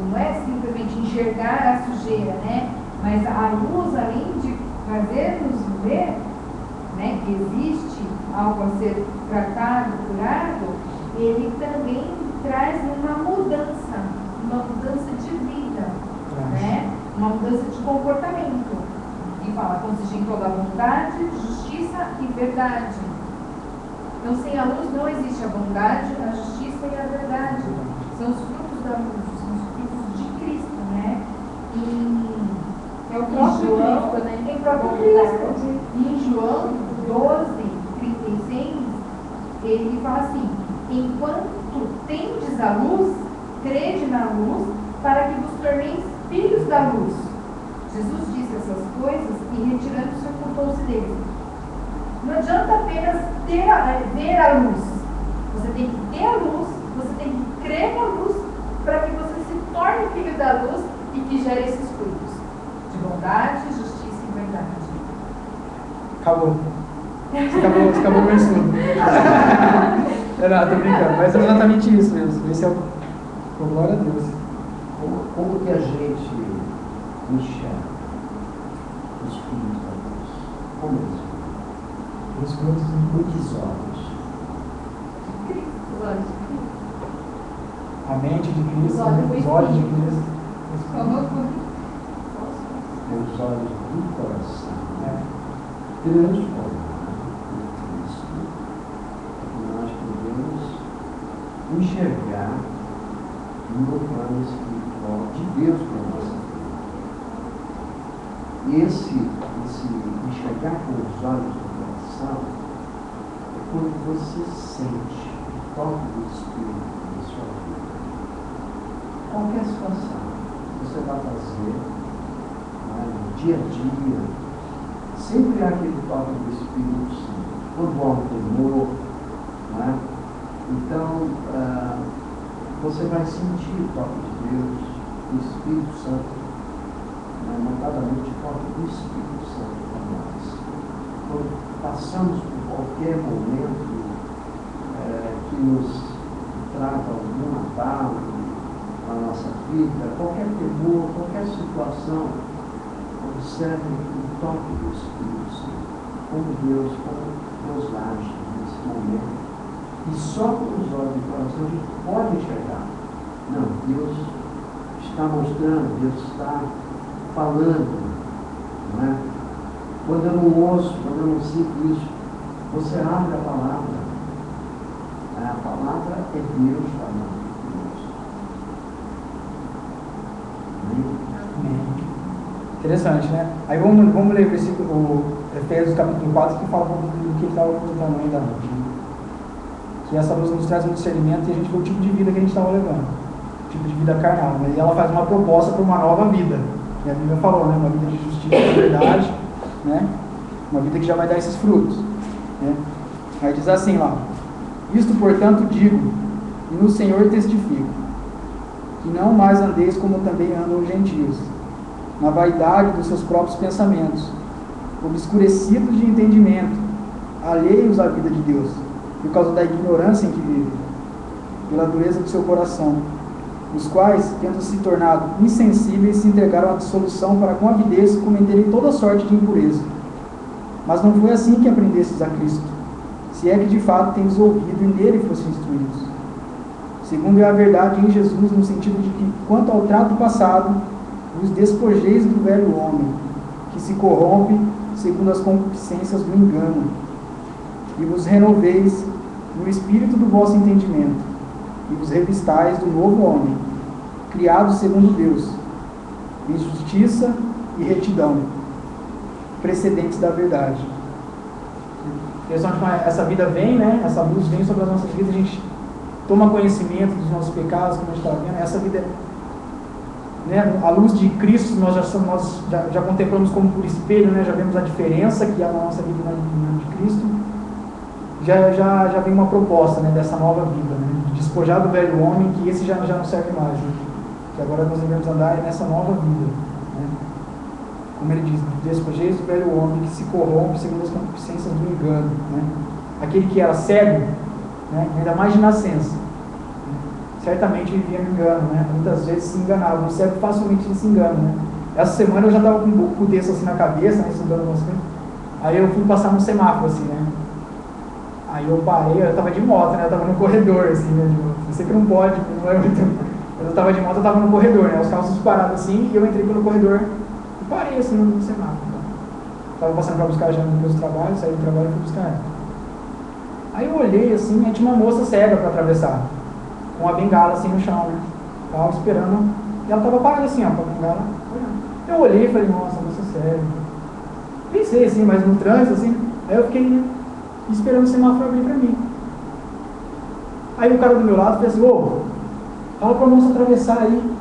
não é simplesmente enxergar a sujeira, né? Mas a luz, além de fazer-nos ver, né, que existe algo a ser tratado, curado, ele também traz uma mudança de vida, né? Uma mudança de comportamento. E fala, consiste em toda a bondade, justiça e verdade. Então, sem a luz não existe a bondade, a justiça e a verdade. São os frutos da luz, são os frutos de Cristo, né?
É o próprio
João,
Cristo, né?
É o próprio Cristo. E em João 12:36, ele fala assim: enquanto tendes a luz, crede na luz, para que vos torneis filhos da luz. Jesus disse essas coisas e, retirando-se, ocultou-se deles. Não adianta apenas ver a luz. Você tem que ter a luz, você tem que crer na luz, para que você se torne filho da luz e que gere esses frutos de bondade, justiça e verdade.
Acabou. Você acabou com isso tudo. Não, tô brincando, mas é exatamente isso mesmo. Esse é o. Por glória a Deus.
Como que a gente enxerga os filhos da luz? Como eles veem?
Os frutos
Muitos olhos.
a mente de Cristo,
Os olhos do
os olhos de
Espírito.
Cristo.
Tem os olhos do coração.
É.
Transformado por Cristo. Nós podemos enxergar no plano espiritual de Deus para a nossa vida. E esse enxergar com os olhos do coração é quando você sente o toque do Espírito na sua vida. Qualquer situação que você vai fazer, né, no dia a dia, sempre há aquele toque do Espírito Santo. Quando há um temor, né? Então, você vai sentir o toque de Deus, do Espírito Santo, notadamente o toque do Espírito Santo para nós. Quando passamos por qualquer momento que nos traga algum abalo na nossa vida, qualquer temor, qualquer situação, observe o toque do Espírito Santo, como Deus age nesse momento. E só com os olhos do coração a gente pode enxergar. Não, Deus está mostrando, Deus está falando, não é? Quando eu não ouço, quando eu não sinto isso, você abre a palavra. A palavra é Deus falando conosco.
Amém. Interessante, né? Aí vamos ler o versículo, o Efésios capítulo 4, que fala do que ele estava comentando ainda antes. Né? Que essa luz nos traz um discernimento e a gente vê o tipo de vida que a gente estava levando. O tipo de vida carnal. Né? E ela faz uma proposta para uma nova vida. E a Bíblia falou, né? Uma vida de justiça e verdade, né? Uma vida que já vai dar esses frutos. Né? Aí diz assim lá: isto, portanto, digo, e no Senhor testifico, que não mais andeis como também andam os gentios, na vaidade dos seus próprios pensamentos, obscurecidos de entendimento, alheios à vida de Deus, por causa da ignorância em que vivem, pela dureza do seu coração, os quais, tendo se tornado insensíveis, se entregaram à dissolução para com avidez cometerem toda sorte de impureza. Mas não foi assim que aprendestes a Cristo, se é que de fato tendes ouvido e nele fossem instruídos. Segundo é a verdade em Jesus, no sentido de que, quanto ao trato passado, vos despojeis do velho homem, que se corrompe segundo as concupiscências do engano, e vos renoveis no espírito do vosso entendimento, e vos revistais do novo homem, criado segundo Deus, em justiça e retidão, precedentes da verdade. Essa vida vem, né? Essa luz vem sobre as nossas vidas, a gente toma conhecimento dos nossos pecados, como a gente está vendo. Essa vida, né? A luz de Cristo nós já contemplamos como por espelho, né? Já vemos a diferença que há na nossa vida na de Cristo. Já vem uma proposta, né? Dessa nova vida, né? De despojar do velho homem, que esse já não serve mais, né? Que agora nós devemos andar nessa nova vida, né? Como ele diz, despojeis do velho homem que se corrompe segundo as concupiscências do engano, né? Aquele que era cego, né? Ainda mais de nascença, né? Certamente vivia no engano, né? Muitas vezes se enganava, o cego facilmente se engana, né? Essa semana eu já estava com um pouco desse assim na cabeça, né? Estudando bastante. Aí eu fui passar num semáforo assim, né? Aí eu parei, eu estava de moto, né? Eu estava no corredor, assim, né? Eu sei que não pode, não é muito... Mas eu estava de moto, eu estava no corredor, né? Os carros parados assim, e eu entrei pelo corredor e parei assim no semáforo. Estava passando para buscar já no meu trabalho, saí do trabalho e fui buscar ela. Aí eu olhei assim, e tinha uma moça cega para atravessar, com a bengala assim no chão, né? Estava esperando, e ela estava parada assim, ó, com a bengala olhando. Eu olhei e falei, nossa, moça cega. Pensei assim, mas no trânsito, assim, aí eu fiquei, né, esperando o semáforo abrir para mim. Aí o cara do meu lado fez assim, ô, fala para a moça atravessar aí.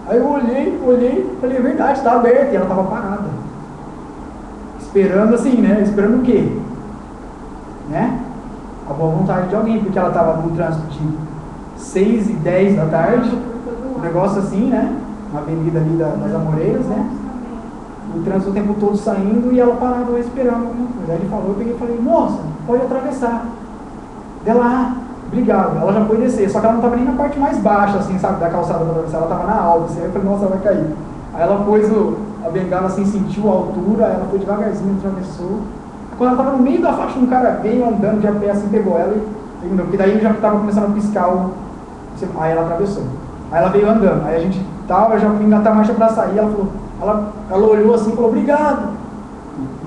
Aí eu olhei, falei, é verdade, está aberto, e ela estava parada. Esperando assim, né? Esperando o quê? Né? A boa vontade de alguém, porque ela estava no trânsito de 6 e 10 da tarde, um negócio assim, né? Na avenida ali das Amoreiras, né? O trânsito o tempo todo saindo e ela parada esperando alguma coisa. Aí ele falou, eu peguei e falei, moça, pode atravessar. Dela, obrigado. Ela já foi descer, só que ela não estava nem na parte mais baixa, assim, sabe, da calçada para atravessar, ela estava na alta, assim, aí eu falei, nossa, ela vai cair. Aí ela pôs a bengala assim, sentiu a altura, ela foi devagarzinho, atravessou. Quando ela estava no meio da faixa, um cara veio andando de a pé, assim, pegou ela e terminou, porque daí já estava começando a piscar aí ela atravessou. Aí ela veio andando, aí a gente tava, já fui engatar a marcha para sair, ela falou, ela olhou assim e falou, obrigado.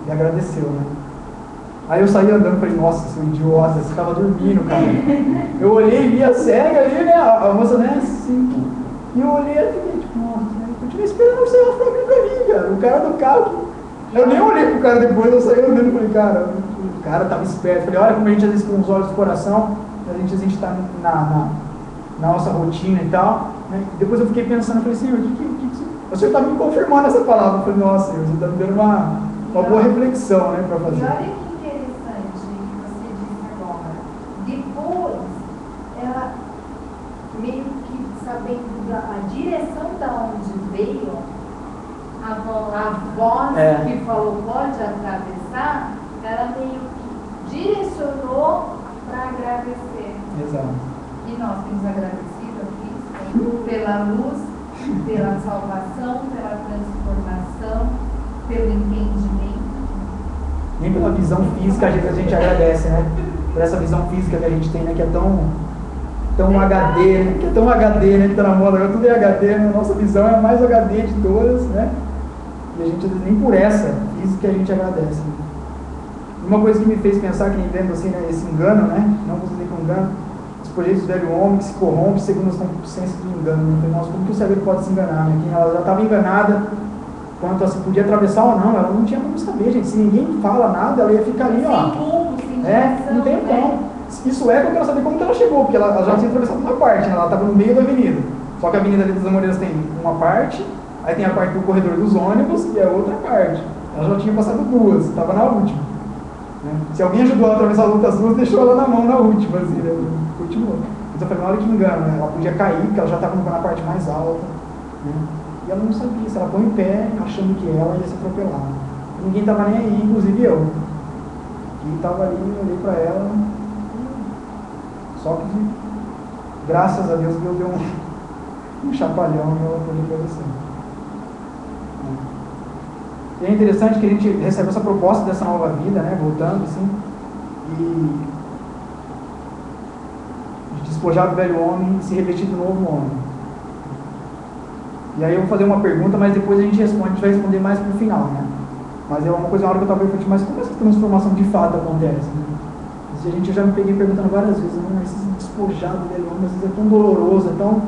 E agradeceu, né? Aí eu saí andando e falei, nossa, seu idiota, você estava dormindo, cara. Eu olhei e vi a cega ali, né? A moça, né? Assim. E eu olhei e fiquei, tipo, nossa, eu continuei esperando o semáforo abrir pra mim, cara. O cara do carro. Eu nem olhei pro cara depois, eu saí andando e falei, cara, o cara tava esperto. Eu falei, olha como a gente às vezes com os olhos do coração, a gente está na nossa rotina e tal. Né? Depois eu fiquei pensando, eu falei, Senhor, o Senhor está me confirmando essa palavra. Eu falei, nossa, Senhor, você está me dando uma boa reflexão, né, para fazer.
E olha que interessante que você disse agora. Depois, ela meio que sabendo a direção da onde veio, a voz que falou pode atravessar, ela meio que direcionou para agradecer.
Exato.
E nós temos agradecido a Cristo pela luz, pela salvação, pela transformação, pelo entendimento.
Nem pela visão física a gente agradece, né? Por essa visão física que a gente tem, né? Que é tão HD, né? Que é tão HD, né? Que tá na moda agora, tudo é HD, né? Nossa visão é a mais HD de todas, né? E a gente nem por essa diz que a gente agradece. Né? Uma coisa que me fez pensar, que nem vendo assim, né, esse engano, né? Não vou dizer que é um engano, os projetos do velho homem que se corrompe segundo as concupiscências do engano. Né? Nossa, como que o cérebro pode se enganar? Né? Que ela já estava enganada quanto a se podia atravessar ou não, ela não tinha como saber, gente. Se ninguém fala nada, ela ia ficar ali, ó.
Sem rumo, sem direção,
Não tem
né?
como. Isso é que eu quero saber como que ela chegou, porque ela já tinha atravessado uma parte, né? Ela estava no meio da avenida. Só que a Avenida das Amoreiras tem uma parte, aí tem a parte do corredor dos ônibus e a outra parte. Ela já tinha passado duas, estava na última. Né? Se alguém ajudou ela a atravessar as outras duas, deixou ela na mão na última, assim, né? Continuou. Então eu falei, olha que engano, né? Ela podia cair, porque ela já estava na parte mais alta. Né? E ela não sabia, se ela põe em pé, achando que ela ia se atropelar. Ninguém estava nem aí, inclusive eu. E estava ali, eu olhei para ela. Só que, graças a Deus, Deus deu um chacoalhão e ela pôde falecer. E é interessante que a gente recebe essa proposta dessa nova vida, né? Voltando assim, e de despojar do velho homem e se revestir do novo homem. E aí eu vou fazer uma pergunta, mas depois a gente responde, a gente vai responder mais pro final, né? Mas é uma coisa na hora que eu estava refletindo, mas como essa transformação de fato acontece? Né? Eu já me peguei perguntando várias vezes, né? Esse despojar do velho homem às vezes é tão doloroso, é tão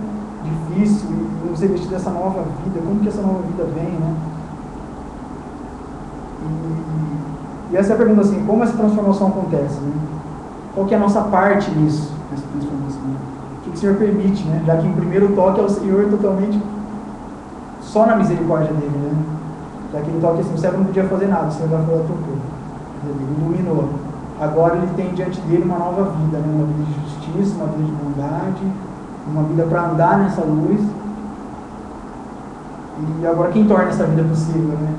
difícil, e nos revestir dessa nova vida, como que essa nova vida vem, né? E essa é a pergunta assim, como essa transformação acontece, né? Qual que é a nossa parte nisso, nessa transformação? O que o Senhor permite, né? Já que em primeiro toque é o Senhor totalmente só na misericórdia dele, né? Já que ele toque assim, o servo não podia fazer nada, o Senhor já foi lá tocou. Ele iluminou. Agora ele tem diante dele uma nova vida, né? Uma vida de justiça, uma vida de bondade, uma vida para andar nessa luz. E agora quem torna essa vida possível, né?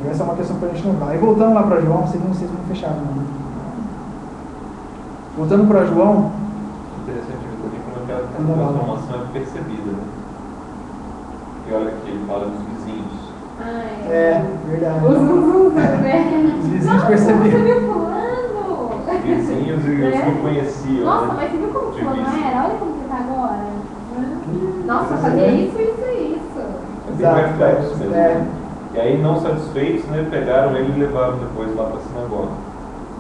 E essa é uma questão para a gente lembrar. E voltando lá para João, vocês não fecharam, não. Voltando para João.
Interessante ver também como aquela transformação é percebida, né? E olha que ele fala dos vizinhos.
Verdade.
Os
vizinhos perceberam.
Você viu fulano?
Os vizinhos e os que conheciam.
Nossa,
né?
mas você viu como
De
fulano
vista.
era? Olha como você tá agora. Nossa, fazia isso.
É bem reflexo mesmo. E aí, não satisfeitos, né, pegaram ele e levaram depois lá para a sinagoga.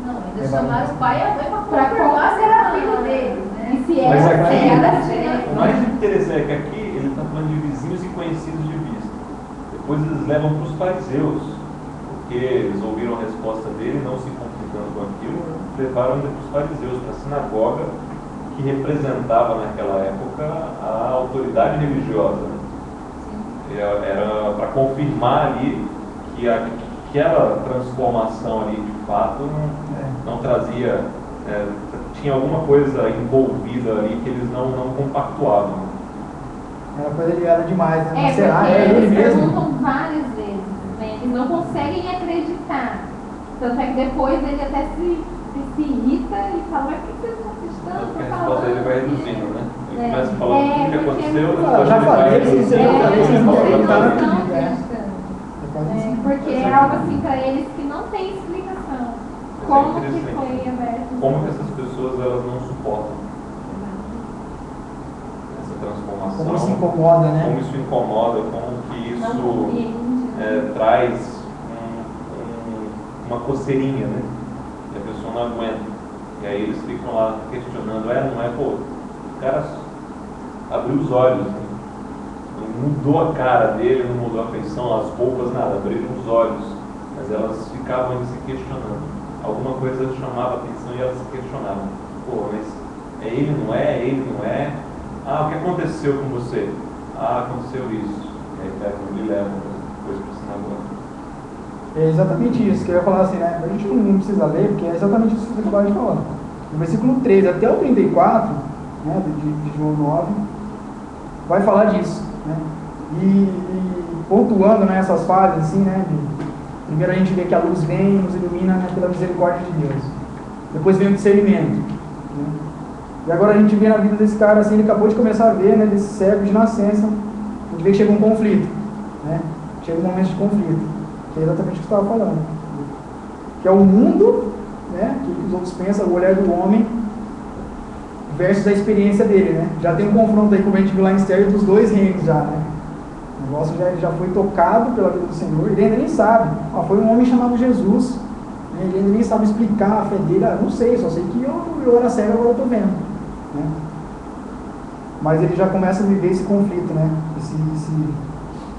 Não, ainda chamaram o pai e a mãe para
Pra
confirmar se era filho deles, né?
E se
Mas
era,
aqui,
era
o mais interessante é que aqui ele está falando de vizinhos e conhecidos de vista. Depois eles levam para os fariseus, porque eles ouviram a resposta dele, não se confrontando com aquilo, levaram para os fariseus, para a sinagoga, que representava naquela época a autoridade religiosa. Né? Era para confirmar ali que aquela transformação ali de fato não trazia, tinha alguma coisa envolvida ali que eles não compactuavam.
Era coisa ligada demais, né? Mas será?
Porque
É ele
eles
mesmo?
perguntam várias vezes, né? Eles não conseguem acreditar. Tanto é que depois ele até se irrita e fala, mas por que vocês estão acreditando?
Porque a resposta dele vai reduzindo, né? Ele começa a falar tudo o que aconteceu,
Eu já falei, vocês não acreditaram.
Porque é algo assim para eles que não tem explicação. Como que foi aberto?
Como que essas pessoas elas não suportam essa transformação?
Como isso incomoda, né?
Como isso incomoda, como que
Não
isso
compreende.
traz uma coceirinha, né? E a pessoa não aguenta. E aí eles ficam lá questionando, não é, pô, o cara abriu os olhos, né? Não mudou a cara dele, não mudou a feição, as roupas, nada, abriram os olhos. Mas elas ficavam ali se questionando. Alguma coisa chamava a atenção e elas se questionavam. Pô, mas é ele, não é? É ele, não é? O que aconteceu com você? Aconteceu isso. E aí pegam e levam depois para o sinagoga.
É exatamente isso que eu ia falar assim, né? A gente não precisa ler, porque é exatamente isso que você acabou de falar. No versículo 13 até o 34, né, de João 9, vai falar disso, né? E pontuando, né, essas fases, assim, né? Primeiro a gente vê que a luz vem e nos ilumina, né, pela misericórdia de Deus. Depois vem o discernimento. Né? E agora a gente vê na vida desse cara, assim, ele acabou de começar a ver, né, desse servo de nascença, a gente vê que chega um conflito, né? Chega um momento de conflito, que é exatamente o que você estava falando. Que é o mundo, né, que os outros pensam, o olhar do homem, versus a experiência dele, né? Já tem um confronto aí, como a gente viu lá em Esther, dos dois reinos já, né? O negócio ele já foi tocado pela vida do Senhor, ele ainda nem sabe. Foi um homem chamado Jesus, né? Ele ainda nem sabe explicar a fé dele. Não sei, só sei que eu era cego, agora eu estou vendo, né? Mas ele já começa a viver esse conflito, né? Esse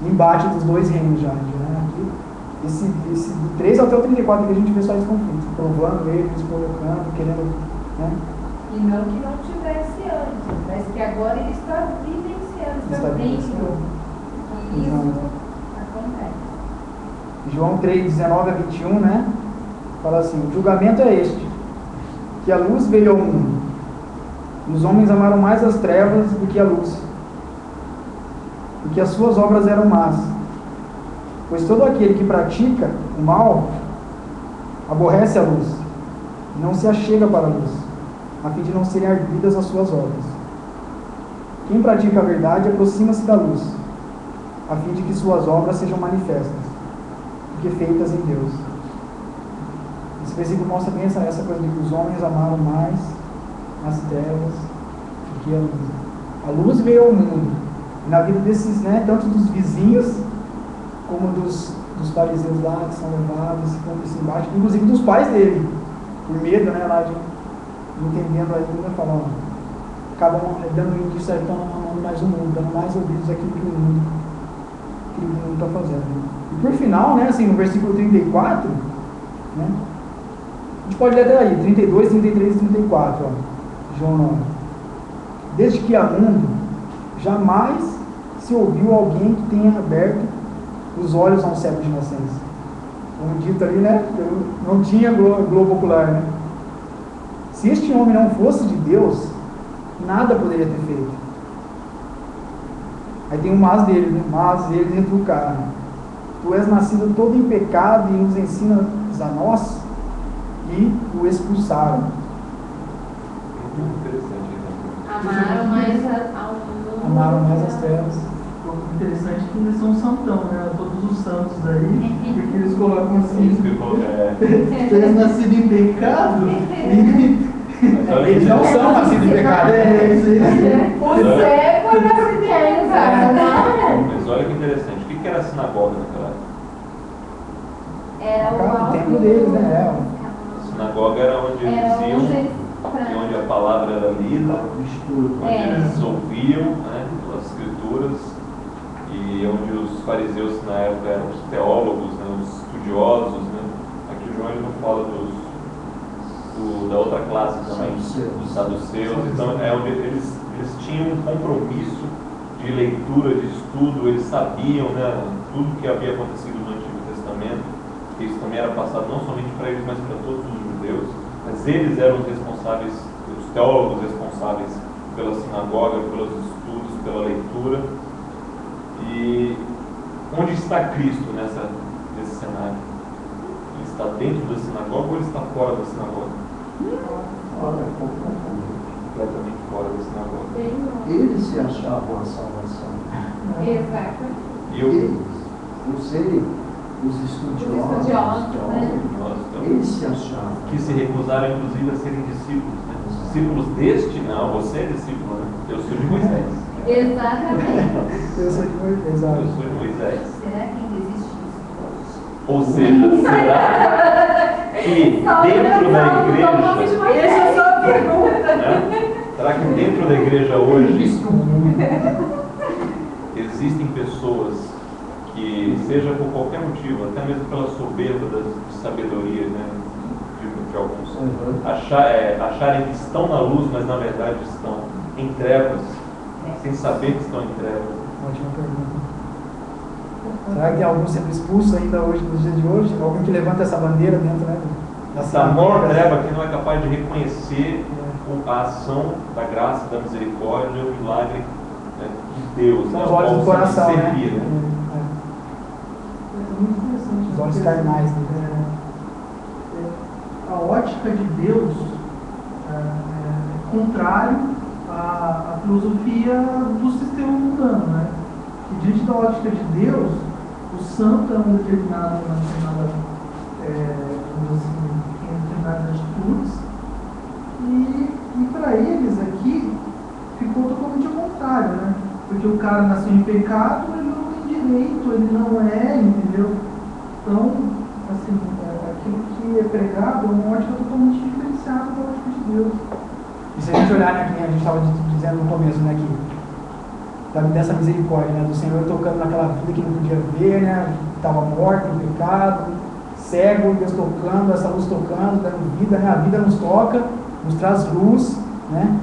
embate dos dois reinos já. Aqui, esse do 3 até o 34 que a gente vê só esse conflito, provando eles, colocando, querendo, né?
E não que não tivesse antes, mas que agora ele está vivenciando, está vendo que isso acontece.
João 3, 19 a 21, né? Fala assim: o julgamento é este, que a luz veio ao mundo, e os homens amaram mais as trevas do que a luz, porque as suas obras eram más. Pois todo aquele que pratica o mal aborrece a luz, e não se achega para a luz, a fim de não serem ardidas as suas obras. Quem pratica a verdade aproxima-se da luz, a fim de que suas obras sejam manifestas, porque feitas em Deus. Esse versículo mostra bem essa coisa de que os homens amaram mais as trevas do que a luz. A luz veio ao mundo, e na vida desses, né, tanto dos vizinhos, como dos fariseus lá, que são levados, esse embate, inclusive dos pais dele, por medo, né, lá de entendendo ainda, falam, acabam dando indício, estão amando mais o mundo, dando mais ouvidos àquilo que o mundo está fazendo. E por final, né, assim, no versículo 34, né, a gente pode ler até aí, 32, 33 e 34, ó, João 9. Desde que há mundo, jamais se ouviu alguém que tenha aberto os olhos a um cego de nascença. Como dito ali, né, não tinha globo ocular, né. Se este homem não fosse de Deus, nada poderia ter feito. Aí tem o mas dele, né? Mas eles retrucaram: tu és nascido todo em pecado e nos ensinas a nós, e o expulsaram.
Muito interessante.
Amaram mais ao mundo.
Amaram mais as trevas.
Interessante que eles são santão, né? Todos os santos aí, porque eles colocam assim: tu és nascido em pecado e...
Eles não são nascidos em pecado.
O cego é nascido em pecado.
Mas olha que interessante. O que era a sinagoga naquela época?
Era
O templo deles, né?
A sinagoga era onde eles iam, e onde a palavra era lida, onde eles ouviam, né, as escrituras, e onde os fariseus na época eram os teólogos, né, os estudiosos, né. Aqui o João ele não fala da outra classe também, dos saduceus. Então é onde eles tinham um compromisso de leitura, de estudo, eles sabiam, né, tudo que havia acontecido no Antigo Testamento, que isso também era passado não somente para eles, mas para todos os judeus, mas eles eram os responsáveis, os teólogos responsáveis pela sinagoga, pelos estudos, pela leitura. E onde está Cristo nesse cenário? Ele está dentro da sinagoga ou ele está fora da sinagoga? Completamente fora da sinagoga.
Eles se achavam a salvação.
Exatamente.
Eles, não sei, os estudiosos, eles se achavam.
Que se recusaram, inclusive, a serem discípulos. Né? Os discípulos deste, não, você é discípulo, né? Eu sou de Moisés.
Exatamente.
Eu sou de Moisés.
Eu sou de Moisés.
Será que ainda existe isso?
Ou seja, será que dentro da igreja,
Deixa só a pergunta.
né? Será que dentro da igreja hoje existem pessoas que, seja por qualquer motivo, até mesmo pela soberba de sabedoria, né, de alguns, acharem que estão na luz, mas na verdade estão em trevas, sem saber que estão em trevas?
Ótima pergunta. Será que tem algum sendo expulso ainda hoje, nos dias de hoje? Alguém que levanta essa bandeira dentro, né?
Essa maior treva que não é capaz de reconhecer a ação da graça, da misericórdia, o milagre, né, de Deus.
São
né,
os olhos do coração, né?
servir, né?
É muito interessante.
Os olhos
porque,
carnais, né?
A ótica de Deus é contrário à filosofia do sistema mundano, né? Que diante da ótica de Deus, o santo é uma determinada determinadas atitudes, e para eles aqui ficou totalmente ao contrário, né? Porque o cara nasceu em pecado, ele não tem jeito, ele não é, entendeu? Então, assim, aquilo que é pregado é uma ótica totalmente diferenciada da ótica de Deus.
E se a gente olhar, né, que a gente estava dizendo no começo, né, dessa misericórdia, né, do Senhor tocando naquela vida que não podia ver, né, estava morto no pecado, cego, Deus tocando, essa luz tocando, dando vida, né, a vida nos toca, nos traz luz, né.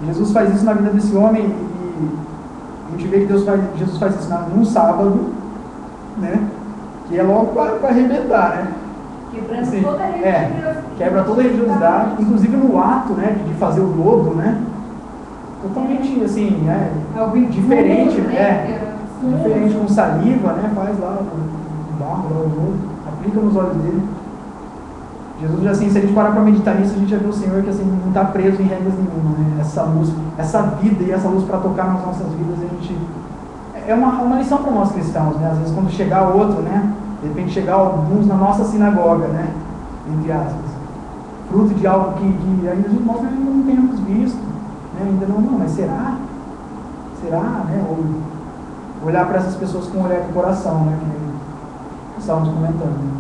Jesus faz isso na vida desse homem e a gente vê que Jesus faz isso num sábado, né, que é logo para arrebentar, né.
Quebrando
Assim,
toda a religiosidade.
quebra toda a religiosidade, inclusive no ato, né, de fazer o lodo, né, totalmente assim, né, diferente, né, diferente com saliva, né, faz lá o barro, lá o lodo, aplica nos olhos dele. Jesus, assim, se a gente parar para meditar nisso, a gente já vê o Senhor que assim, não está preso em regras nenhuma, né, essa luz, essa vida e essa luz para tocar nas nossas vidas, a gente, é uma lição para nós cristãos, né, às vezes quando chegar outro, né, de repente chegar alguns na nossa sinagoga, né, entre aspas, fruto de algo que ainda nós ainda não temos visto, né, ainda não, mas será, né, ou olhar para essas pessoas com o olhar do coração, né, que estávamos comentando,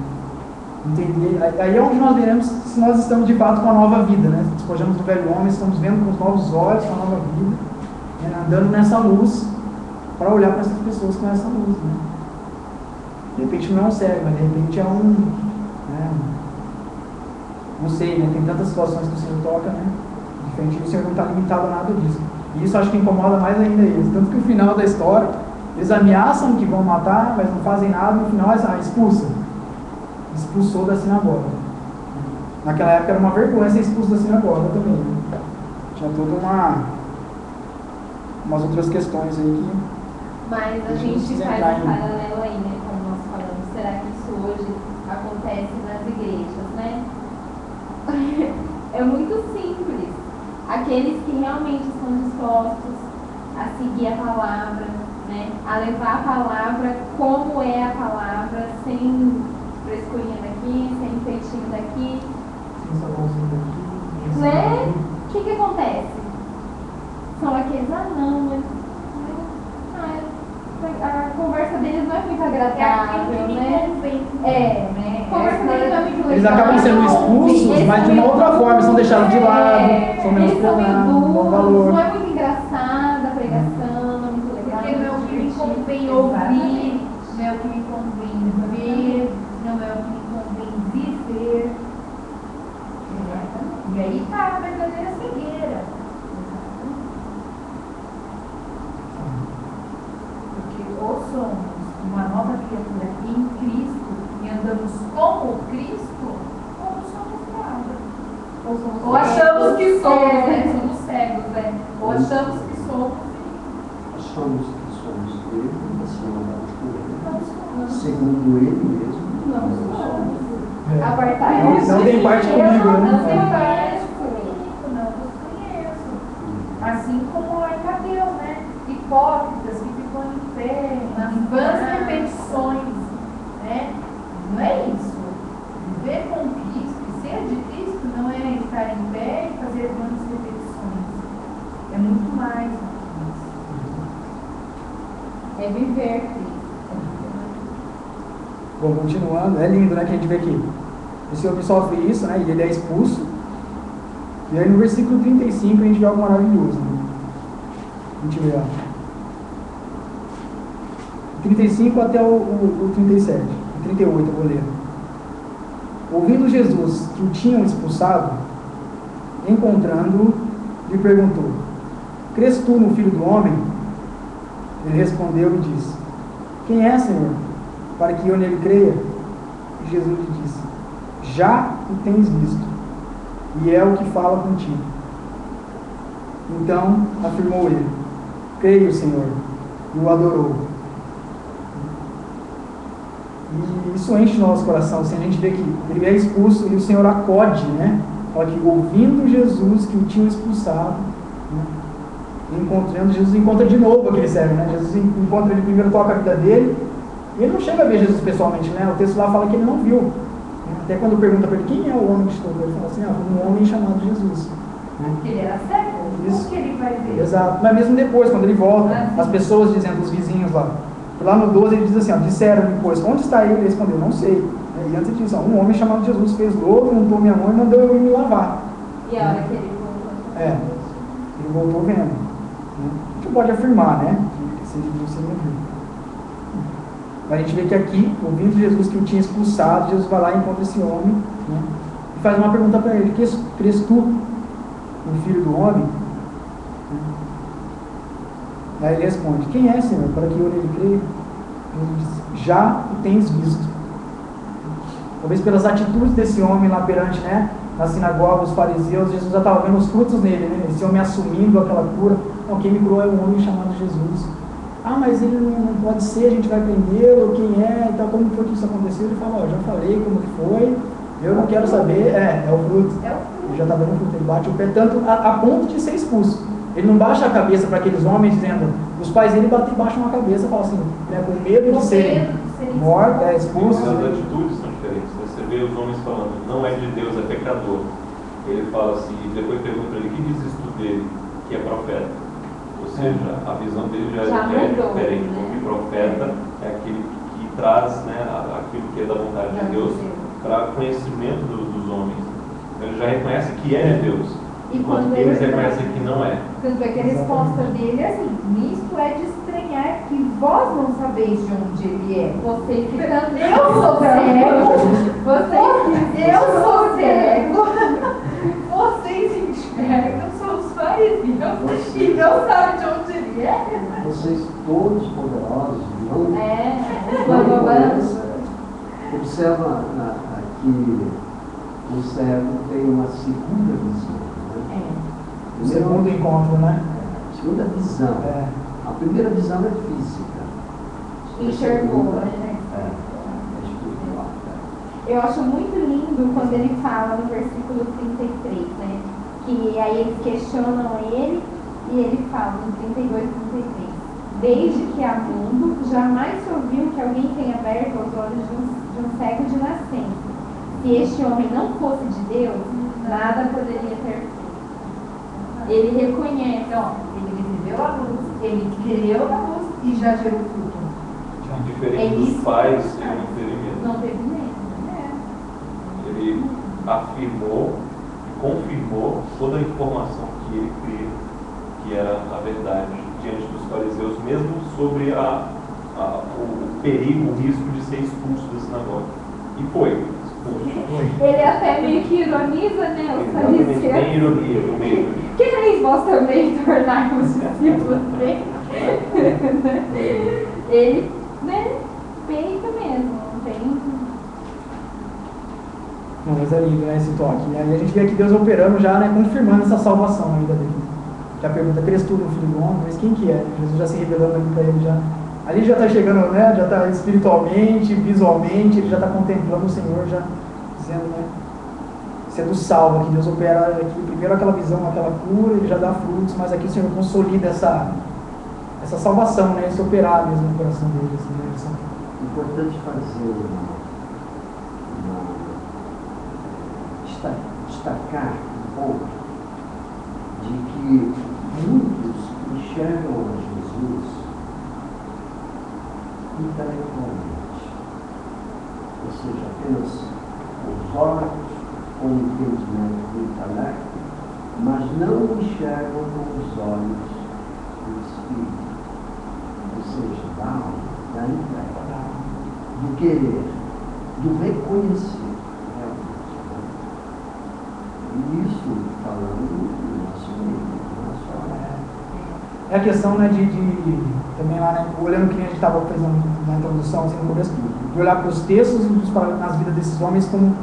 entender, aí é onde nós veremos se nós estamos de fato com a nova vida, né, despojamos do velho homem, estamos vendo com os novos olhos com a nova vida, né, andando nessa luz, para olhar para essas pessoas com essa luz, né. De repente não é um cego, mas de repente é né, não sei, né, tem tantas situações que o Senhor toca, né, diferente, o Senhor não está limitado a nada disso. E isso acho que incomoda mais ainda eles. Tanto que o final da história, eles ameaçam que vão matar, mas não fazem nada, no final expulsa. Expulsou da sinagoga. Naquela época era uma vergonha ser expulso da sinagoga também, né? Tinha toda umas outras questões aí que...
Mas a gente faz um paralelo aí, né, como nós falamos. Será que isso hoje acontece nas igrejas, né? É muito simples. Aqueles que realmente estão dispostos a seguir a palavra, né, a levar a palavra como é a palavra, sem frescurinha daqui, sem enfeitinho daqui.
Sem sabãozinho daqui.
Né? O que acontece? São aqueles, não, a conversa deles não é muito agradável, né? A conversa deles não é muito legal.
Eles acabam sendo expulsos, mas de uma outra forma, eles são deixados de lado, são menosprezados, não dão valor.
Não é muito engraçada a pregação, não é muito legal.
Porque não é o que me convém ouvir, não é o que me convém ver, não é o que me convém viver. E aí está a verdadeira cegueira. Porque ou somos uma nova criatura em Cristo e andamos como Cristo, ou não somos nada. Ou achamos que somos, né? Somos cegos, né? Ou achamos que somos
Achamos que somos dele, assim andamos com ele.
não somos.
Segundo ele mesmo,
Não somos.
Não tem parte comigo, né?
Não tem parte comigo, não vos conheço. Assim como a Tadeu, né? Hipócritas que ficam em pé, nas vãs repetições, né? Não é isso. Viver com Cristo e ser de Cristo não é estar em pé e fazer vãs repetições. É muito mais do que isso.
É viver Cristo.
Bom, continuando, é lindo, né, que a gente vê aqui. Esse homem sofre isso, né, e ele é expulso. E aí no versículo 35 a gente vê algo maravilhoso, né? A gente vê, ó. 35 até o 37. 38 eu vou ler. Ouvindo Jesus que o tinham expulsado, encontrando-o, lhe perguntou: crês tu no Filho do Homem? Ele respondeu e disse: quem é, Senhor, para que eu nele creia? E Jesus lhe disse: já o tens visto, e é o que fala contigo. Então afirmou ele: creio, Senhor, e o adorou. E isso enche o nosso coração, assim, a gente vê que ele é expulso e o Senhor acode, né? Fala que ouvindo Jesus que o tinha expulsado, né? Encontrando, Jesus encontra de novo aquele cego, né? Jesus encontra ele, primeiro toca a vida dele, e ele não chega a ver Jesus pessoalmente, né? O texto lá fala que ele não viu. Até quando pergunta para ele quem é o homem que estou vendo, ele fala assim: um homem chamado Jesus.
Porque ele era cego,
Isso.
como que ele vai ver?
Exato, mas mesmo depois, quando ele volta, as pessoas dizendo, os vizinhos lá, Lá no 12 ele diz assim, ó, disseram-lhe, pois, onde está ele? Ele respondeu, não sei. E antes ele diz, ó, um homem chamado Jesus fez lodo, untou minha mão e mandou eu ir me lavar.
E a hora que ele voltou.
Ele voltou vendo. Né? A gente não pode afirmar, né? Se ele viu, se ele não viu. Mas a gente vê que aqui, ouvindo Jesus que o tinha expulsado, Jesus vai lá e encontra esse homem, né? E faz uma pergunta para ele, crês tu no Filho do Homem? Aí ele responde, quem é, Senhor, para que eu nele creia? Ele diz, já o tens visto. Talvez pelas atitudes desse homem lá perante, né, na sinagoga, os fariseus, Jesus já estava vendo os frutos nele, né? Esse homem assumindo aquela cura. Não, quem me curou é um homem chamado Jesus. Ah, mas ele não pode ser, a gente vai prender, ou quem é, então como foi que isso aconteceu? Ele fala, ó, já falei como que foi, eu não quero saber, é o fruto. Ele já está vendo o fruto, ele bate o pé, tanto a ponto de ser expulso. Ele não baixa a cabeça para aqueles homens dizendo, os pais dele baixam a cabeça e falam assim, né, com medo de serem mortos, expulsos.
As atitudes são diferentes. Você vê os homens falando, não é de Deus, é pecador. Ele fala assim, e depois pergunta para ele, que diz isso dele, que é profeta? Ou seja, a visão dele já é diferente.
Né?
Porque profeta é aquele que traz, né, aquilo que é da vontade de Deus para conhecimento dos homens. Ele já reconhece que é de Deus.
E
quando eles reconhecem que não é.
Tanto é que a resposta dele é assim, nisto é de estranhar que vós não sabeis de onde ele é.
Vocês que também.
Eu sou cego, eu sou cego, vocês enxergam, são os fariseus e não sabem de onde ele é.
Vocês todos poderosos, não
Bababã.
observa aqui o cego tem uma segunda visão.
O segundo encontro, né?
Segunda visão. A primeira visão é física.
Enxergou,
A segunda
né?
é espiritual.
Eu acho muito lindo quando ele fala no versículo 33, né? Que aí eles questionam ele e ele fala no 32 e 33. Desde que há mundo, jamais se ouviu que alguém tenha aberto os olhos de um cego de nascença. Se este homem não fosse de Deus, nada poderia ter feito. Ele reconhece, ó,
Ele recebeu a luz, ele creu na luz e já gerou fruto.
Diferente dos pais, ele não teve medo.
não teve medo.
Ele afirmou e confirmou toda a informação que ele cria que era a verdade diante dos fariseus, mesmo sobre o perigo, o risco de ser expulso da sinagoga. E foi expulso.
Ele até meio que ironiza, né? Os
Exatamente,
fariseus.
tem ironia no meio.
Quereis vós também tornar-vos discípulos dele? Ele, né? Peita mesmo, não tem.
Não, mas é lindo, né, esse toque. Né? E a gente vê aqui Deus operando já, né, confirmando essa salvação ainda dele. Que a pergunta, crês tu no Filho do Homem? Mas quem que é? Jesus já se revelando ali para ele já. Ali já está chegando, né, já está espiritualmente, visualmente, ele já está contemplando o Senhor, já dizendo, né, sendo salvo, que Deus opera aqui, primeiro aquela visão, aquela cura, ele já dá frutos, mas aqui o Senhor consolida essa salvação, né, esse operar mesmo no coração dele. Assim, né,
Importante fazer destacar um pouco de que muitos enxergam a Jesus intelectualmente, ou seja, apenas os olhos com o entendimento do intelecto, mas não enxergam com os olhos do Espírito, ou seja, da alma, da entrega, do querer, do reconhecer. E isso falando do nosso meio, não é só.
É a questão, né, de também lá, né, olhando o que a gente estava fazendo na introdução, assim, no começo, de olhar para os textos e nas vidas desses homens como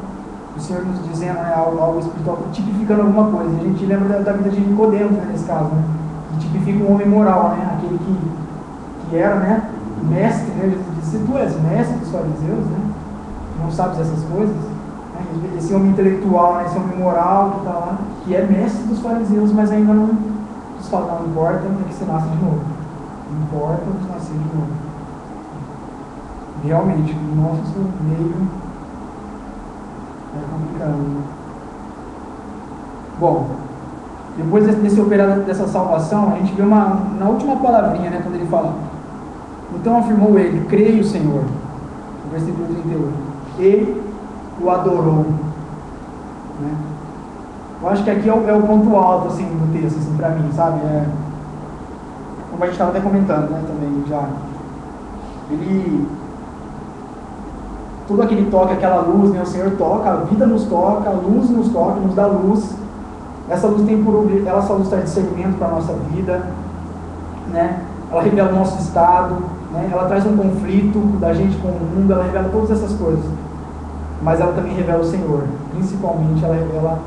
o Senhor nos dizendo, né, algo espiritual, tipificando alguma coisa. A gente lembra da vida de Nicodemo, né, nesse caso, né, que tipifica um homem moral, né, aquele que era, né, mestre, né, Jesus disse, tu és mestre dos fariseus, né, não sabes essas coisas, né, esse homem intelectual, né, esse homem moral que está lá, que é mestre dos fariseus, mas ainda não fala, não importa, tem que se nasce de novo. Não importa se nascer de novo. Realmente, o nosso meio é complicado. Bom, depois desse operar dessa salvação, a gente vê na última palavrinha, né, quando ele fala, Então afirmou ele: creio, Senhor. Versículo 38. Ele o adorou. Né? Eu acho que aqui é o ponto alto assim, do texto, assim, para mim, sabe? Como a gente estava até comentando, né, também já. Tudo aquele toque, aquela luz, né, o Senhor toca, a vida nos toca, a luz nos toca, nos dá luz. Essa luz tem ela só nos traz discernimento para a nossa vida, né? Ela revela o nosso estado, né? Ela traz um conflito da gente com o mundo, ela revela todas essas coisas. Mas ela também revela o Senhor. Principalmente ela revela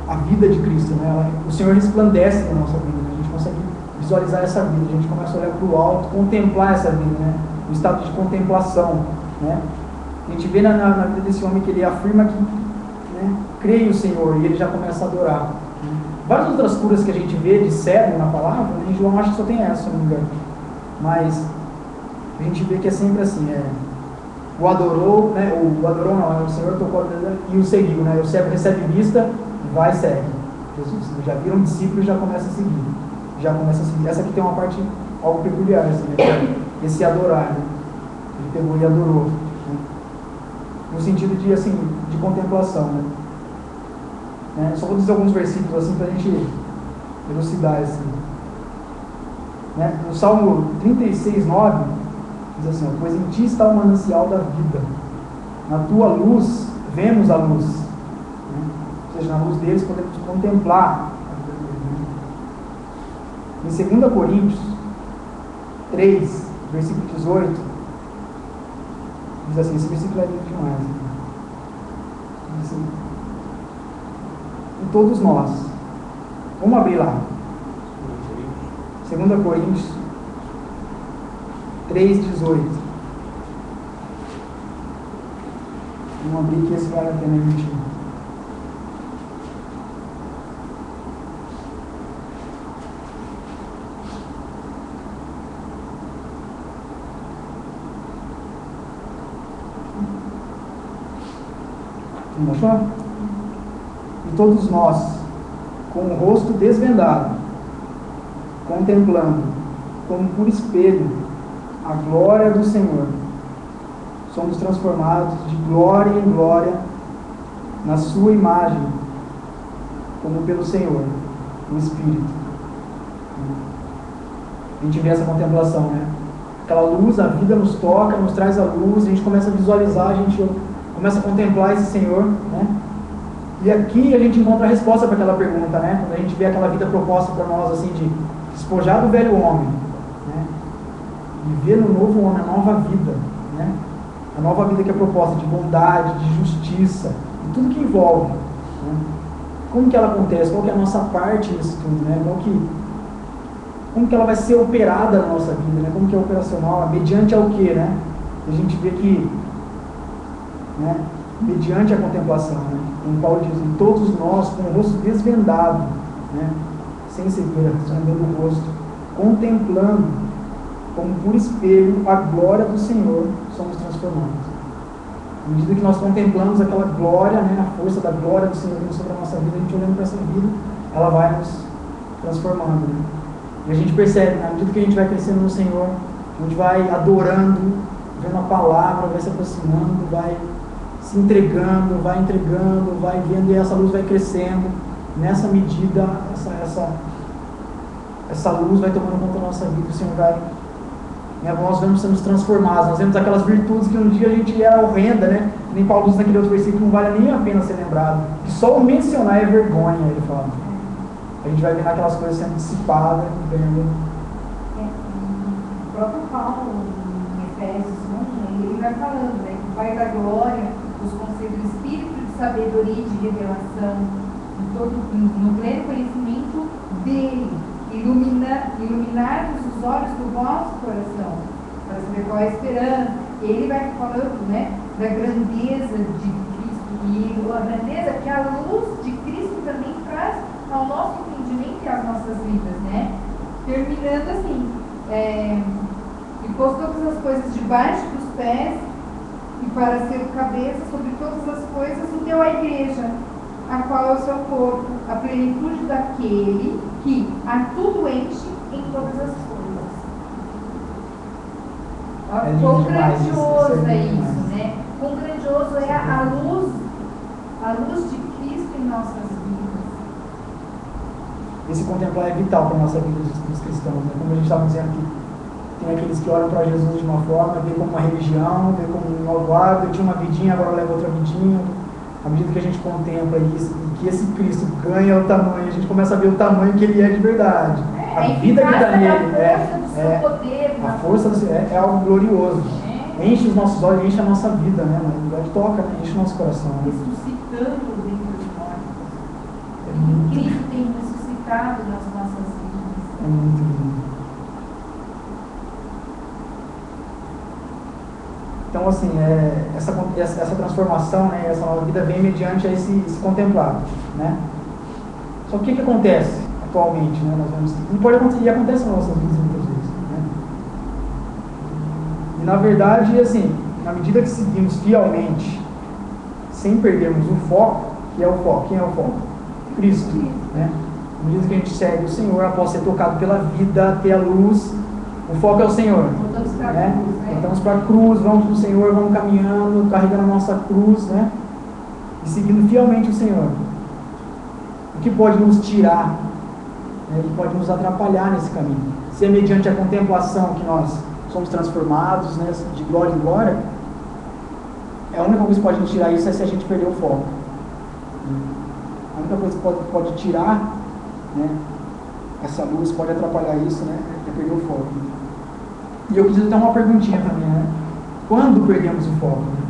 a vida de Cristo, né? O Senhor resplandece na nossa vida, né? A gente consegue visualizar essa vida, a gente começa a olhar para o alto, contemplar essa vida, né? O estado de contemplação, né? A gente vê na vida desse homem que ele afirma que, né, creio o Senhor, e ele já começa a adorar. Né? Várias outras curas que a gente vê de cego na palavra, né? Em João acho que só tem essa, se não me engano. Mas a gente vê que é sempre assim, o adorou, né? O adorou não, o Senhor tocou e o seguiu, né? O cego recebe vista, vai e segue. Jesus já vira um discípulo e já começa a seguir. Essa aqui tem uma parte algo peculiar, assim, né? Esse adorar, né? Ele pegou e adorou, né? No sentido de, assim, de contemplação, né? Só vou dizer alguns versículos assim para a gente elucidar assim, né? No Salmo 36:9 diz assim: pois em ti está o manancial da vida, na tua luz vemos a luz, né? Ou seja, na luz deles podemos contemplar a vida deles, né? Em 2 Coríntios 3, versículo 18, diz assim, esse versículo é lindo demais, né? Diz assim: e todos nós, vamos abrir lá, 2 Coríntios 3:18, vamos abrir que esse vale a pena mentir. Achou? E todos nós, com o rosto desvendado, contemplando, como por espelho, a glória do Senhor, somos transformados de glória em glória na sua imagem, como pelo Senhor, o Espírito. A gente vê essa contemplação, né? Aquela luz, a vida nos toca, nos traz a luz, a gente começa a visualizar, a gente começa a contemplar esse Senhor, né? E aqui a gente encontra a resposta para aquela pergunta, né? Quando a gente vê aquela vida proposta para nós, assim, de despojar do velho homem, né? Viver no novo homem, a nova vida, né? A nova vida que é proposta de bondade, de justiça, e tudo que envolve, né? Como que ela acontece? Qual que é a nossa parte nisso tudo, né? Como que ela vai ser operada na nossa vida, né? Como que é operacional? Mediante ao quê, né? A gente vê que, né, mediante a contemplação, né? Como Paulo diz, e todos nós com o rosto desvendado, né? Sem cegueira, desvendando o rosto, contemplando como por espelho a glória do Senhor, somos transformados. À medida que nós contemplamos aquela glória, né, a força da glória do Senhor sobre a nossa vida, a gente olhando para essa vida, ela vai nos transformando, né? E a gente percebe, na medida que a gente vai crescendo no Senhor, a gente vai adorando, vendo a palavra, vai se aproximando, vai se entregando, vai vendo, e essa luz vai crescendo. Nessa medida, essa luz vai tomando conta da nossa vida, o Senhor vai, né, nós vamos sendo transformados, nós vemos aquelas virtudes que um dia a gente era horrenda, né? Nem Paulo diz naquele outro versículo, não vale nem a pena ser lembrado, que só o mencionar é vergonha, ele fala. A gente vai vendo aquelas coisas sendo dissipadas, vendo.
O próprio Paulo, em Efésios 1, ele vai falando, né, que vai da glória, os conceitos do Espírito de sabedoria e de revelação, no pleno conhecimento dele, iluminar os olhos do vosso coração, para saber qual é a esperança. E ele vai falando, né, da grandeza de Cristo, e a grandeza que a luz de Cristo também traz ao nosso entendimento e às nossas vidas, né? Terminando assim, e pôs todas as coisas debaixo dos pés, e para ser o cabeça sobre todas as coisas, e deu à igreja, a qual é o seu corpo, a plenitude daquele que a tudo enche em todas as coisas.
É lindo
Quão
demais isso,
grandioso
isso é
é
lindo
isso,
demais.
né? Quão grandioso é a luz de Cristo em nossas vidas.
Esse contemplar é vital para a nossa vida dos cristãos, né? Como a gente estava dizendo que tem aqueles que olham para Jesus de uma forma, vê como uma religião, vê como um novo hábito, eu tinha uma vidinha, agora leva outra vidinha. À medida que a gente contempla isso, e que esse Cristo ganha o tamanho, a gente começa a ver o tamanho que ele é de verdade. A vida que está nele a força é algo glorioso. Enche os nossos olhos, enche a nossa vida, né? Na verdade, toca, né? Enche o nosso coração. Né?
Ressuscitando dentro de nós.
É muito,
Cristo tem ressuscitado nas nossas vidas.
é muito lindo. Então, assim, essa transformação, né, essa nova vida vem mediante a esse contemplar, né? Só que o que acontece atualmente, né? Nós vemos que pode acontecer, e acontece nas nossas vidas muitas vezes, né? E, na verdade, assim, na medida que seguimos fielmente, sem perdermos o foco, que é o foco, quem é o foco? Cristo, né? Na medida que a gente segue o Senhor, após ser tocado pela vida, ter a luz, o foco é o Senhor.
Voltamos para a
Né?
cruz, né?
Voltamos para a cruz, vamos para o Senhor, vamos caminhando, carregando a nossa cruz, né? E seguindo fielmente o Senhor. O que pode nos tirar, né? O que pode nos atrapalhar nesse caminho? Se é mediante a contemplação que nós somos transformados, né? De glória em glória, a única coisa que pode nos tirar isso é se a gente perder o foco. A única coisa que pode tirar, né? Essa luz, pode atrapalhar isso, né? É perder o foco. E eu quis até uma perguntinha também, né? Quando perdemos o foco? Né?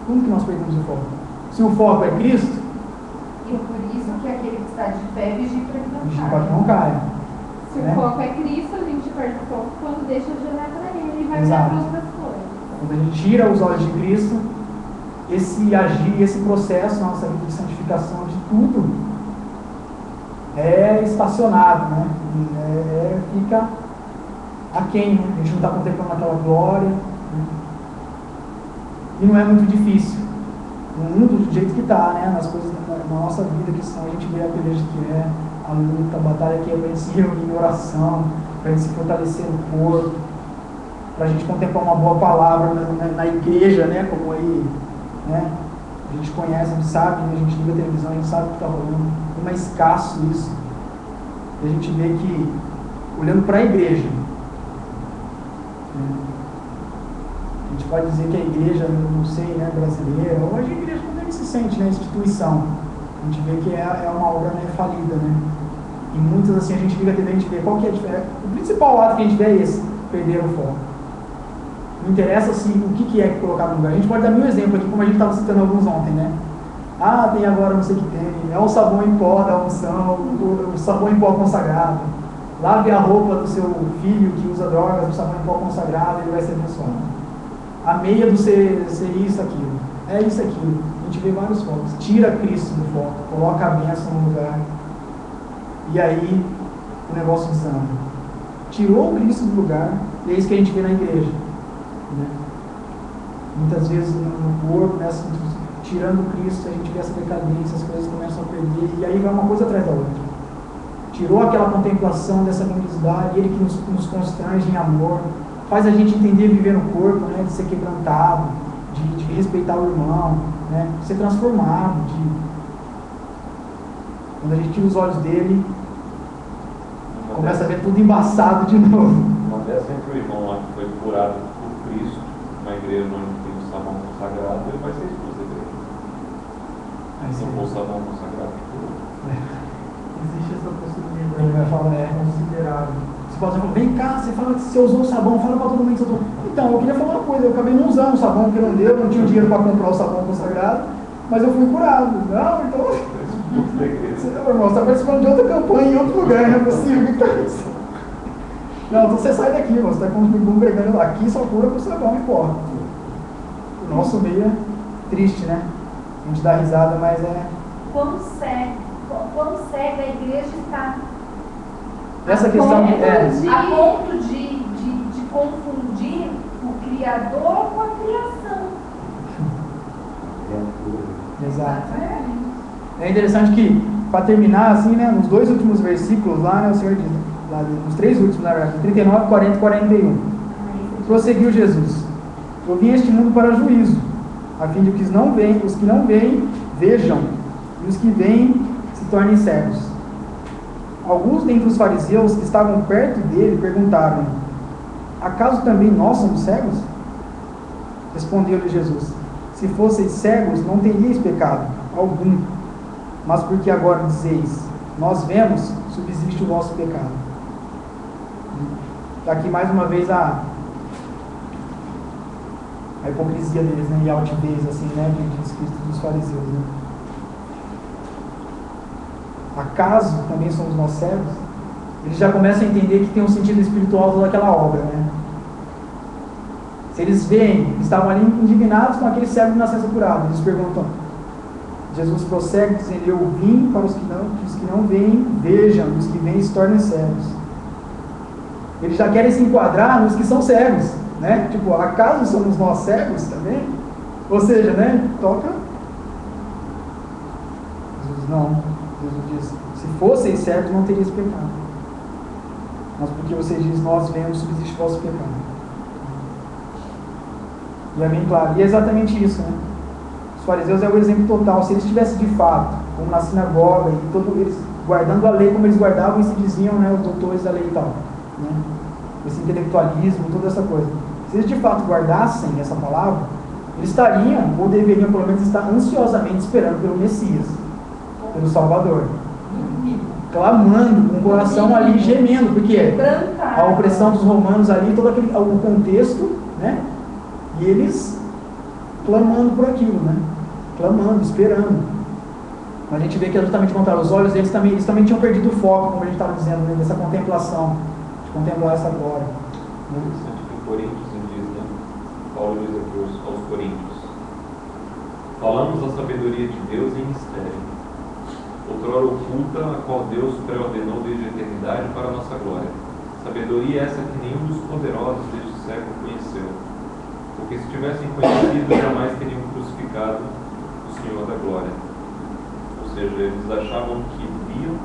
Quando que nós perdemos o foco? Se o foco é Cristo,
E é por isso que aquele que está de pé vigia para que
a
não
gente
caia.
pode não caia.
Se
né?
o foco é Cristo, a gente perde o foco quando deixa de olhar para Ele e vai
Exato.
olhar para outras coisas.
Quando a gente tira os olhos de Cristo, esse agir, esse processo, nossa vida de santificação de tudo, é estacionado, né? Fica aquém, né? A gente não está contemplando aquela glória, né? E não é muito difícil. No mundo, do jeito que está, né? Nas coisas, na nossa vida cristã, a gente vê a peleja que é, a luta, a batalha que é para a gente se reunir em oração, para a gente se fortalecer no corpo, para a gente contemplar uma boa palavra na igreja, né? Como aí, né? A gente conhece, a gente sabe, né? A gente liga a televisão, a gente sabe o que está rolando. Como é escasso isso. E a gente vê que, olhando para a igreja, né? A gente pode dizer que a igreja, não sei, né, brasileira, ou a igreja como é que se sente, né, instituição, a gente vê que é uma obra, né, falida, né, e muitas assim a gente liga a TV, a gente vê qual que é a diferença. O principal ato que a gente vê é esse, perder o foco. Não interessa assim, o que é colocar no lugar. A gente pode dar 1000 exemplos aqui, como a gente estava citando alguns ontem, né, tem agora não sei o que tem, é o sabão em pó da unção, o sabão em pó consagrado, lave a roupa do seu filho que usa drogas, o sabão em pó consagrado, ele vai ser abençoado. A meia do ser isso, aquilo. É isso, aquilo. A gente vê vários focos. Tira Cristo do foco, coloca a bênção no lugar. E aí o negócio desanda. Tirou o Cristo do lugar, e é isso que a gente vê na igreja. Né? Muitas vezes no corpo, né, assim, tirando Cristo, a gente vê essa decadência, as coisas começam a perder, e aí vai uma coisa atrás da outra. Tirou aquela contemplação dessa grandiosidade, ele que nos constrange em amor, faz a gente entender viver no corpo, né, de ser quebrantado, de respeitar o irmão, né, de ser transformado. Quando a gente tira os olhos dele, começa a ver tudo embaçado de novo.
Uma dessa entre o irmão lá que foi curado por Cristo, uma igreja onde tem o sabão consagrado, ele vai ser expulso da igreja. Se não for o sabão consagrado,
Existe essa possibilidade.
Ele vai falar,
considerável.
Você pode falar, vem cá, você fala que você usou o sabão, fala para todo mundo que você usou. Então, eu queria falar uma coisa, eu acabei não usando o sabão porque não deu, não tinha dinheiro para comprar o sabão consagrado, mas eu fui curado. Não, então. Você, irmão, você está participando de outra campanha em outro lugar, não é possível. Não, então você sai daqui, irmão, você está congregando aqui, só cura com o sabão, importa. O nosso meio é triste, né? A gente dá risada, mas é.
Quão cega a igreja está.
Essa questão
a ponto de confundir o Criador com a criação.
Exato. É interessante que, para terminar, assim, né, nos 2 últimos versículos lá, né, o Senhor diz, lá, nos 3 últimos, na verdade, 39, 40 e 41. prosseguiu Jesus: eu vim a este mundo para juízo, a fim de que os que não veem, vejam, e os que veem se tornem cegos. Alguns dentre os fariseus que estavam perto dele perguntaram: acaso também nós somos cegos? Respondeu-lhe Jesus: se fosseis cegos, não teríeis pecado algum, mas porque agora dizeis, nós vemos, subsiste o vosso pecado. Está aqui mais uma vez a hipocrisia deles, né? E a altivez, assim, né? De espírito dos fariseus, né? Acaso também somos nós cegos? Eles já começam a entender que tem um sentido espiritual toda aquela obra, né? Se eles veem, estavam ali indignados com aquele cego que nascesse curado. Eles perguntam, Jesus prossegue dizendo: eu vim para os que não veem, vejam, os que veem se tornem cegos. Eles já querem se enquadrar nos que são cegos, né? Tipo, acaso somos nós cegos também? Ou seja, né? Toca. Jesus não. Jesus diz: se fosseis cegos, não terias pecado. Mas porque vocês dizem, nós vemos, subsiste o vosso pecado. E é bem claro. E é exatamente isso, né? Os fariseus é o exemplo total. Se eles tivessem de fato, como na sinagoga, e eles guardando a lei como eles guardavam e se diziam, né, os doutores da lei e tal, né? Esse intelectualismo, toda essa coisa. Se eles de fato guardassem essa palavra, eles estariam, ou deveriam pelo menos estar ansiosamente esperando pelo Messias, pelo Salvador, clamando, com o coração ali gemendo, porque a opressão dos romanos ali, todo o contexto, né? E eles clamando por aquilo, né? Clamando, esperando. Mas a gente vê que é justamente o contrário. Os olhos deles também, eles também tinham perdido o foco, como a gente estava dizendo, né? Dessa contemplação, de contemplar essa glória.
Interessante que em Coríntios ele diz, né? Paulo diz aqui aos Coríntios: falamos da sabedoria de Deus em mistério, outrora oculta, a qual Deus preordenou desde a eternidade para a nossa glória. Sabedoria essa que nenhum dos poderosos deste século conheceu. Porque se tivessem conhecido, jamais teriam crucificado o Senhor da glória. Ou seja, eles achavam que viam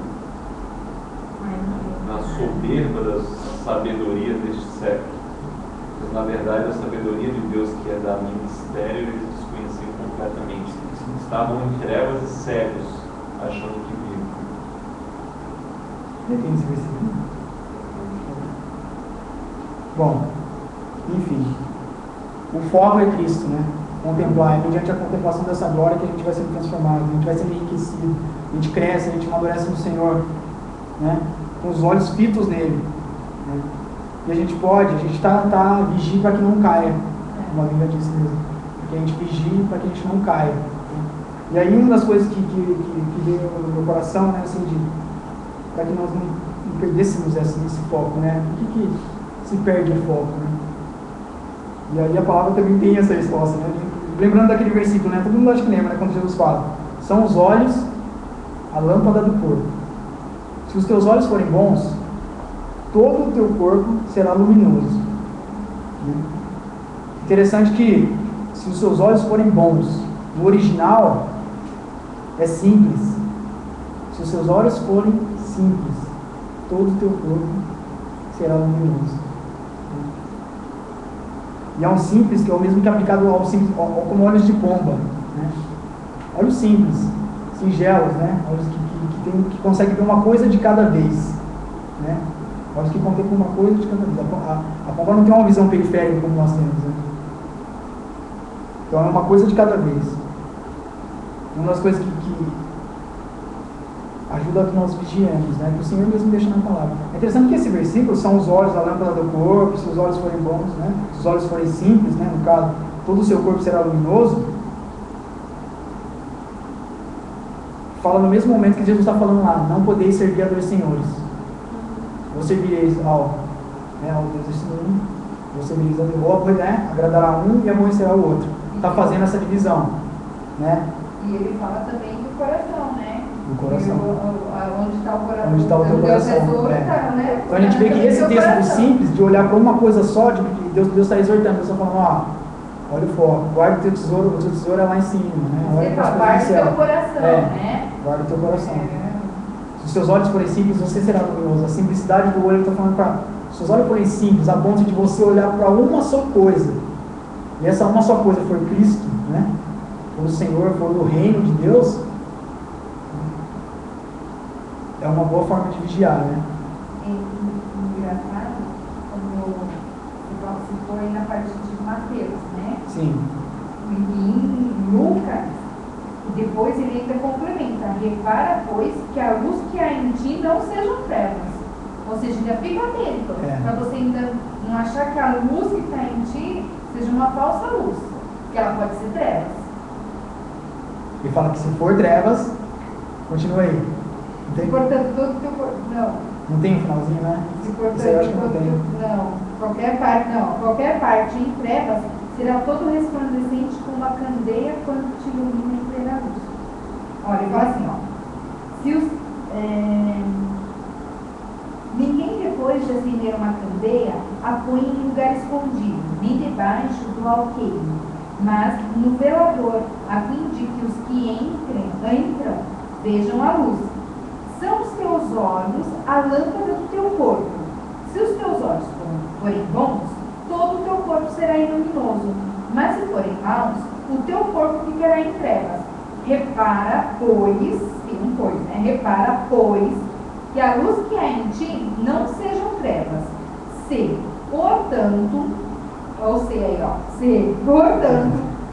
na soberba da sabedoria deste século. Mas, na verdade, a sabedoria de Deus, que é dada em mistério, eles desconheciam completamente. Estavam em trevas e cegos, achando que viam.
Tem esse versículo? Bom, enfim. O foco é Cristo, né? Contemplar. É mediante a contemplação dessa glória que a gente vai sendo transformado, a gente vai sendo enriquecido, a gente cresce, a gente amadurece no Senhor, né? Com os olhos fitos nele, né? E a gente está vigia para que não caia, como a Bíblia diz mesmo, que a gente vigie para que a gente não caia, né? E aí uma das coisas que veio no meu coração, né, assim, para que nós não perdêssemos esse foco, né? Por que se perde o foco, né? E aí a palavra também tem essa resposta, né? Lembrando daquele versículo, né? Todo mundo acha que lembra, né? Quando Jesus fala: são os olhos a lâmpada do corpo. Se os teus olhos forem bons, todo o teu corpo será luminoso. Interessante que, se os seus olhos forem bons, no original é simples. Se os seus olhos forem simples, todo o teu corpo será luminoso. E é um simples que é o mesmo que aplicado ao simples, como olhos de pomba, né? Olhos simples, singelos, né? Olhos que conseguem ver uma coisa de cada vez, né? Olhos que contemplam uma coisa de cada vez. A pomba não tem uma visão periférica como nós temos, né? Então é uma coisa de cada vez. Uma das coisas que ajuda a que nós vigiemos, né? Que o Senhor mesmo deixa na palavra. É interessante que esse versículo são os olhos da lâmpada do corpo. Se os olhos forem bons, né? Se os olhos forem simples, né? No caso, todo o seu corpo será luminoso. Fala no mesmo momento que Jesus está falando lá: não podeis servir a dois senhores. Ou servireis ao Deus deste mundo, ou servireis a Deus, ou agradará um e aborrecerá o outro. Está fazendo essa divisão, né?
E ele fala também do coração, né?
Do coração.
Onde está o coração?
Onde está o teu coração?
Tá, né?
Então a gente vê que esse texto do simples, de olhar para uma coisa só, de que Deus está exortando, Deus está falando: olha o foco, guarda o teu tesouro é lá em cima, né? Olha para
guarda o teu coração, né?
Guarda o teu coração. Se os seus olhos forem simples, você será luminoso. A simplicidade do olho, ele está falando seus olhos forem simples, a ponto de você olhar para uma só coisa, e essa uma só coisa for Cristo, né? For o Senhor, for o reino de Deus, é uma boa forma de vigiar, né?
É engraçado quando se for na parte de Mateus, né?
Sim.
E em Lucas, depois ele ainda complementa: repara, pois, que a luz que há em ti não sejam trevas. Ou seja, ainda fica atento, para você ainda não achar que a luz que está em ti seja uma falsa luz, que ela pode ser trevas.
Ele fala que se for trevas, continua aí. Não tem,
Portanto, todo o teu corpo.
não tem um finalzinho, né?
Se
Isso aí eu acho que não tem.
Qualquer parte em trevas será todo resplandecente como uma candeia quando te ilumina em plena luz. Olha, ele fala assim, ninguém depois de acender uma candeia a põe em lugar escondido, nem debaixo do alqueire, mas no velador, a fim de que os que entram vejam a luz. São os teus olhos a lâmpada do teu corpo. Se os teus olhos forem bons, todo o teu corpo será luminoso. Mas se forem maus, o teu corpo ficará em trevas. Repara, pois, repara, pois, que a luz que há em ti não sejam trevas. Se, portanto,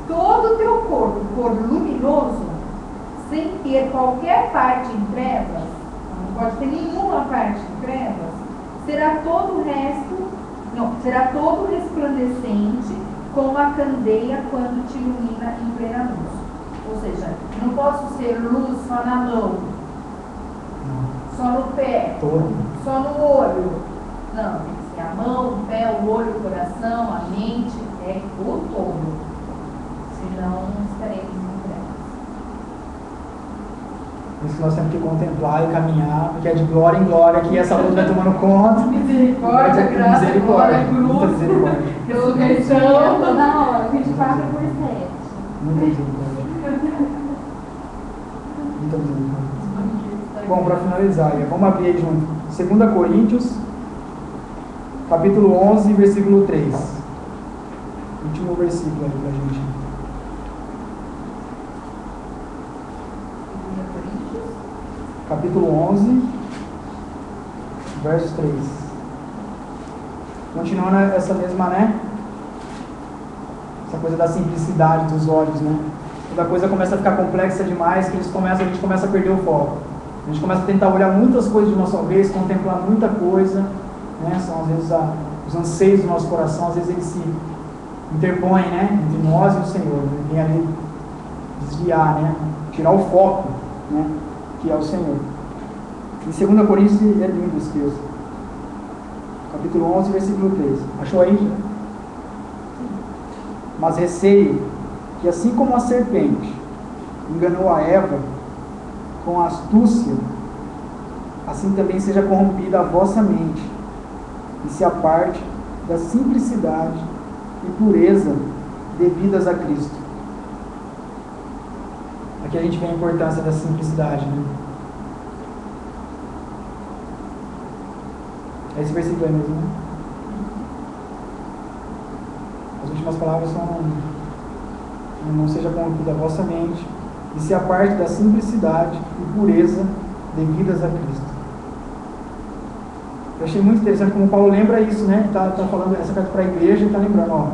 todo o teu corpo for luminoso, sem ter qualquer parte em trevas, não pode ter nenhuma parte em trevas, será todo resplandecente como a candeia quando te ilumina em plena luz. Ou seja, não posso ser luz só na mão, só no pé, só no olho. Não, tem que ser a mão, o pé, o olho, o coração, a mente, é o todo. Senão estaremos em trevas.
Por isso que nós temos que contemplar e caminhar, porque é de glória em glória que essa luz vai tomando conta.
Misericórdia, graça,
misericórdia,
glória, cruz,
muita misericórdia.
ressurreição.
Toda hora, 24 por 7.
Muita misericórdia. Muita misericórdia. Bom, para finalizar, vamos abrir aí junto. 2 Coríntios, capítulo 11, versículo 3. Último versículo aí para a gente. Capítulo 11, verso 3. Continuando essa mesma, né? Essa coisa da simplicidade dos olhos, né? Quando a coisa começa a ficar complexa demais, que a gente começa a perder o foco. A gente começa a tentar olhar muitas coisas de uma só vez, contemplar muita coisa, né? São às vezes os anseios do nosso coração, às vezes eles se interpõem, né? Entre nós e o Senhor, né? Vem ali desviar, né? Tirar o foco, né? Que é o Senhor. Em 2 Coríntios é lindo esse texto. Capítulo 11, versículo 3. Achou aí? Mas receio que assim como a serpente enganou a Eva com a astúcia, assim também seja corrompida a vossa mente, e se aparte da simplicidade e pureza devidas a Cristo. Aqui a gente vê a importância da simplicidade, né? É esse versículo aí mesmo, né? As últimas palavras são: não seja corrompida a vossa mente, e se aparte da simplicidade e pureza devidas a Cristo. Eu achei muito interessante como Paulo lembra isso, né? Está falando essa carta para a igreja e está lembrando, ó.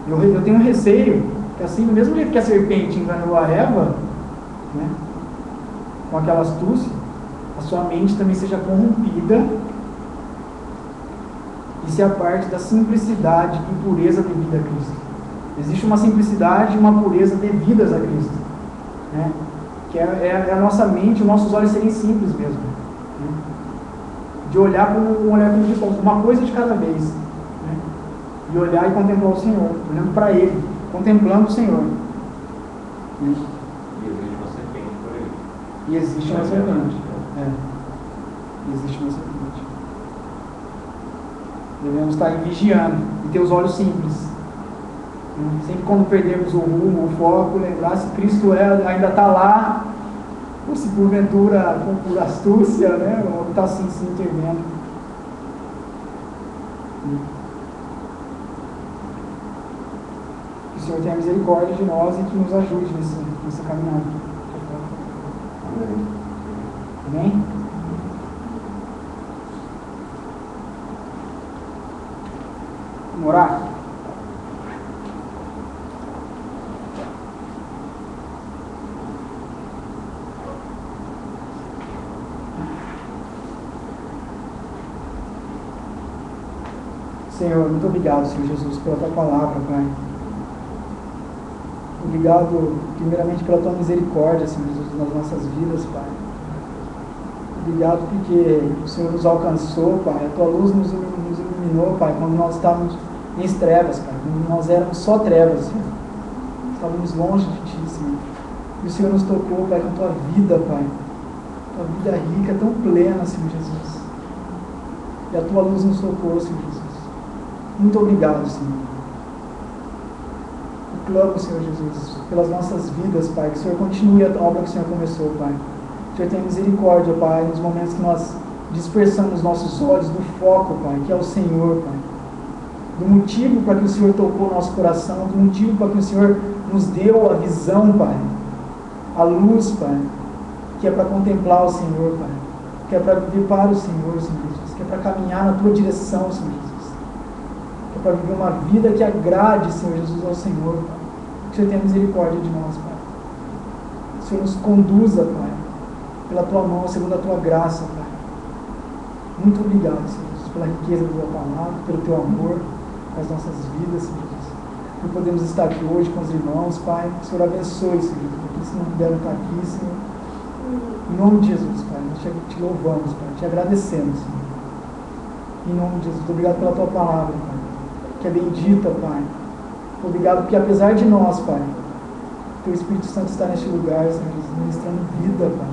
Eu tenho receio que assim, do mesmo jeito que a serpente enganou a Eva, né, com aquela astúcia, a sua mente também seja corrompida e se aparte da simplicidade e pureza devida a Cristo. Existe uma simplicidade e uma pureza devidas a Cristo, né? Que é a nossa mente, os nossos olhos serem simples mesmo, né? De olhar como uma coisa de cada vez, né? De olhar e contemplar o Senhor, olhando para Ele, contemplando o Senhor, né? E existe uma serpente. Existe uma serpente. Devemos estar vigiando e ter os olhos simples. Sempre quando perdermos o rumo, o foco, lembrar se Cristo ainda está lá, ou se porventura, por astúcia, né, ou está assim se intervendo. Senhor. Que o Senhor tenha misericórdia de nós e que nos ajude nessa caminhada.
Amém.
Amém? Vamos orar? Senhor, muito obrigado, Senhor Jesus, pela Tua palavra, Pai. Obrigado, primeiramente, pela Tua misericórdia, Senhor Jesus, nas nossas vidas, Pai. Obrigado porque o Senhor nos alcançou, Pai. A Tua luz nos iluminou, Pai, quando nós estávamos em trevas, Pai. Quando nós éramos só trevas, Senhor. Estávamos longe de Ti, Senhor. E o Senhor nos tocou, Pai, com a Tua vida, Pai. Tua vida rica, tão plena, Senhor Jesus. E a Tua luz nos tocou, Senhor Jesus. Muito obrigado, Senhor. Eu clamo, Senhor Jesus, pelas nossas vidas, Pai, que o Senhor continue a obra que o Senhor começou, Pai. Que o Senhor tenha misericórdia, Pai, nos momentos que nós dispersamos nossos olhos do foco, Pai, que é o Senhor, Pai. Do motivo para que o Senhor tocou o nosso coração, do motivo para que o Senhor nos deu a visão, Pai. A luz, Pai, que é para contemplar o Senhor, Pai. Que é para viver para o Senhor, Senhor Jesus. Que é para caminhar na Tua direção, Senhor Jesus. Para viver uma vida que agrade, Senhor Jesus, ao Senhor, Pai. Que o Senhor tenha misericórdia de nós, Pai. Que o Senhor nos conduza, Pai, pela Tua mão, segundo a Tua graça, Pai. Muito obrigado, Senhor Jesus, pela riqueza da Tua palavra, pelo Teu amor nas nossas vidas, Senhor Jesus. Por podermos estar aqui hoje com os irmãos, Pai. Que o Senhor abençoe, Senhor Jesus, porque se não puderam estar aqui, Senhor. Em nome de Jesus, Pai, nós te louvamos, Pai, te agradecemos, Senhor. Em nome de Jesus, muito obrigado pela Tua palavra, Pai, que é bendita, Pai. Obrigado porque apesar de nós, Pai, Teu Espírito Santo está neste lugar, Senhor Jesus, ministrando vida, Pai.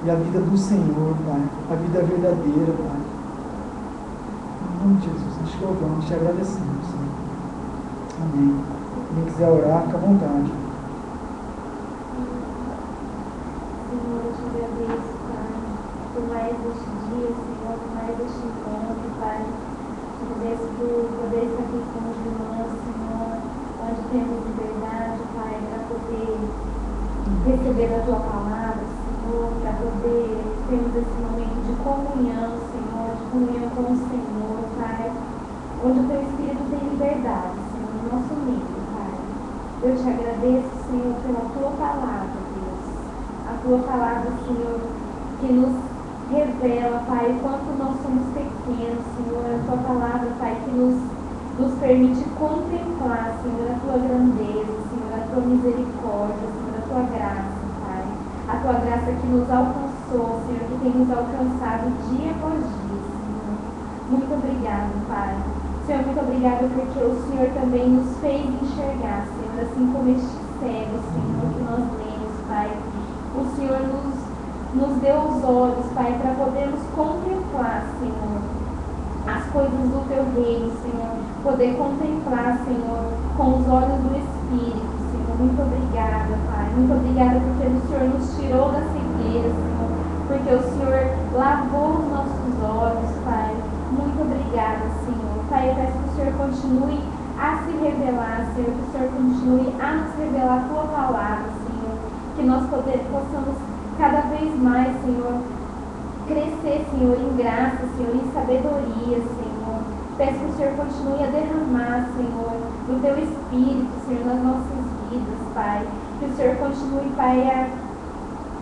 E a vida do Senhor, Pai, a vida verdadeira, Pai. Em nome de Jesus, nós te louvamos, te agradecemos, Senhor. Amém. Quem quiser orar, fica à vontade.
Senhor, eu te agradeço, Pai, por mais este dia, Senhor, por mais este encontro, Pai. Agradeço por poder estar aqui com os irmãos, Senhor, onde temos liberdade, Pai, para poder receber a Tua palavra, Senhor, para poder termos esse momento de comunhão, Senhor, de comunhão com o Senhor, Pai, onde o Teu Espírito tem liberdade, Senhor, no nosso meio, Pai. Eu te agradeço, Senhor, pela Tua palavra, Deus. A Tua palavra, Senhor, que nos revela, Pai, o quanto nós somos pequenos, Senhor, a Tua palavra, Pai, que nos permite contemplar, Senhor, a Tua grandeza, Senhor, a Tua misericórdia, Senhor, a Tua graça, Pai, a Tua graça que nos alcançou, Senhor, que tem nos alcançado dia após dia, Senhor. Muito obrigado, Pai. Senhor, muito obrigado porque o Senhor também nos fez enxergar, Senhor, assim como este cego, Senhor, que nós lemos, Pai. O Senhor nos deu os olhos, Pai, para podermos contemplar, Senhor, as coisas do Teu reino, Senhor. Poder contemplar, Senhor, com os olhos do Espírito, Senhor. Muito obrigada, Pai. Muito obrigada porque o Senhor nos tirou da cegueira, Senhor. Porque o Senhor lavou os nossos olhos, Pai. Muito obrigada, Senhor. Pai, eu peço que o Senhor continue a se revelar, Senhor. Que o Senhor continue a nos revelar a Tua palavra, Senhor. Que nós possamos cada vez mais, Senhor, crescer, Senhor, em graça, Senhor, em sabedoria, Senhor. Peço que o Senhor continue a derramar, Senhor, do Teu Espírito, Senhor, nas nossas vidas, Pai. Que o Senhor continue, Pai,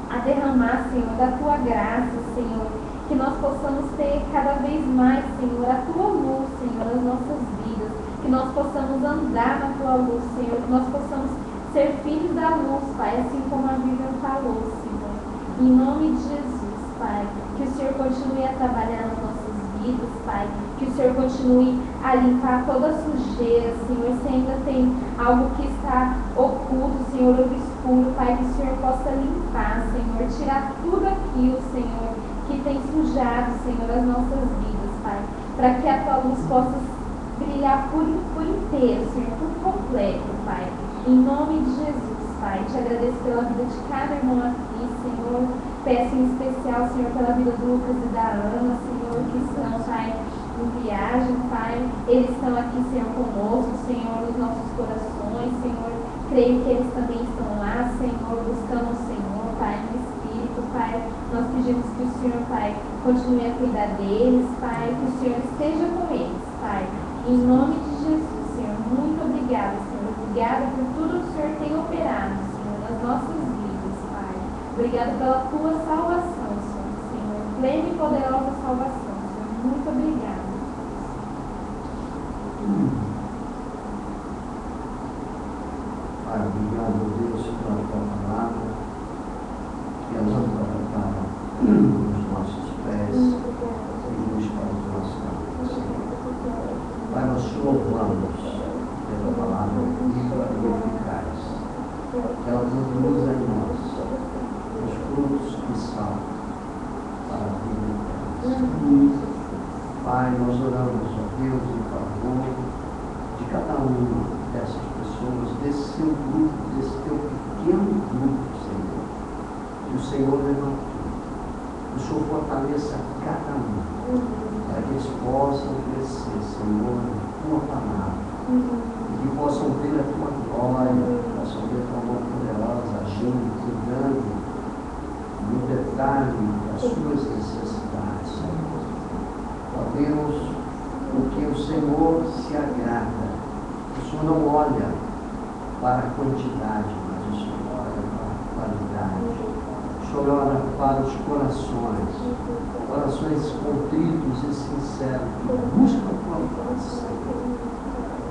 a derramar, Senhor, da Tua graça, Senhor. Que nós possamos ter cada vez mais, Senhor, a Tua luz, Senhor, nas nossas vidas. Que nós possamos andar na Tua luz, Senhor. Que nós possamos ser filhos da luz, Pai, assim como a Bíblia falou, Senhor. Em nome de Jesus, Pai, que o Senhor continue a trabalhar nas nossas vidas, Pai, que o Senhor continue a limpar toda a sujeira, Senhor, se ainda tem algo que está oculto, Senhor, obscuro, Pai, que o Senhor possa limpar, Senhor, tirar tudo aquilo, Senhor, que tem sujado, Senhor, as nossas vidas, Pai, para que a Tua luz possa brilhar por inteiro, Senhor, por completo, Pai, em nome de Jesus. Pai, te agradeço pela vida de cada irmão aqui, Senhor. Peço em especial, Senhor, pela vida do Lucas e da Ana, Senhor, que estão, Pai, em viagem, Pai. Eles estão aqui, Senhor, conosco, Senhor, nos nossos corações, Senhor. Creio que eles também estão lá, Senhor, buscando o Senhor, Pai, no Espírito, Pai. Nós pedimos que o Senhor, Pai, continue a cuidar deles, Pai, que o Senhor esteja com eles, Pai. Em nome de Jesus, Senhor, muito obrigada, Senhor. Obrigada por tudo que o Senhor tem operado, Senhor, nas nossas vidas, Pai. Obrigada pela tua salvação, Senhor. Plena e poderosa salvação, Senhor. Muito obrigada.
Pai, obrigado, Deus, pela tua palavra, que é lâmpada para os nossos pés e luz para os nossos caminhos, Senhor. Pai, nós te louvamos pela palavra viva e eficaz, que ela produz em nós os frutos que são para a vida eterna. Pai, nós oramos, ó Deus, em favor de cada uma dessas pessoas, desse seu grupo, desse teu pequeno grupo, Senhor. Que o Senhor levantou, que o Senhor fortaleça cada um, para que eles possam crescer, Senhor, na tua palavra, e que possam ver a tua glória, possam ver a tua mão poderosa agindo, cuidando no detalhe das suas necessidades, Senhor. Ó Deus, porque o Senhor se agrada, o Senhor não olha para a quantidade, mas o Senhor olha para a qualidade. O Senhor olha para os corações, corações contritos e sinceros, que buscam a tua face.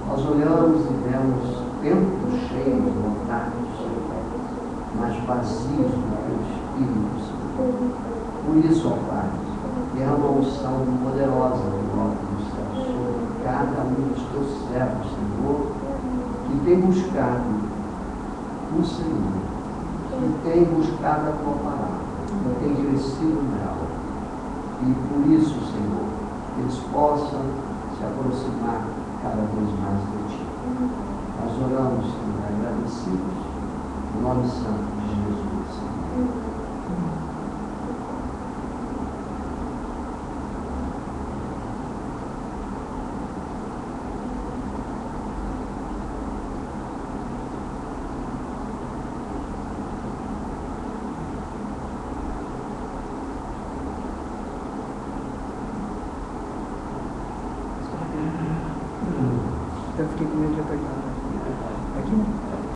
Nós olhamos e vemos templos cheios, lotados, mas vazios do teu Espírito, Senhor. Por isso, ó Pai, derrama uma unção poderosa do alto dos céus sobre cada um dos teus servos, Senhor, que tem buscado o Senhor, que tem buscado a tua palavra, que tem crescido nela. E por isso, Senhor, eles possam se aproximar cada vez mais de ti. Nós oramos, Senhor, agradecidos, no nome santo de Jesus, Senhor.
Eu fiquei com medo de apertar. Aqui, né?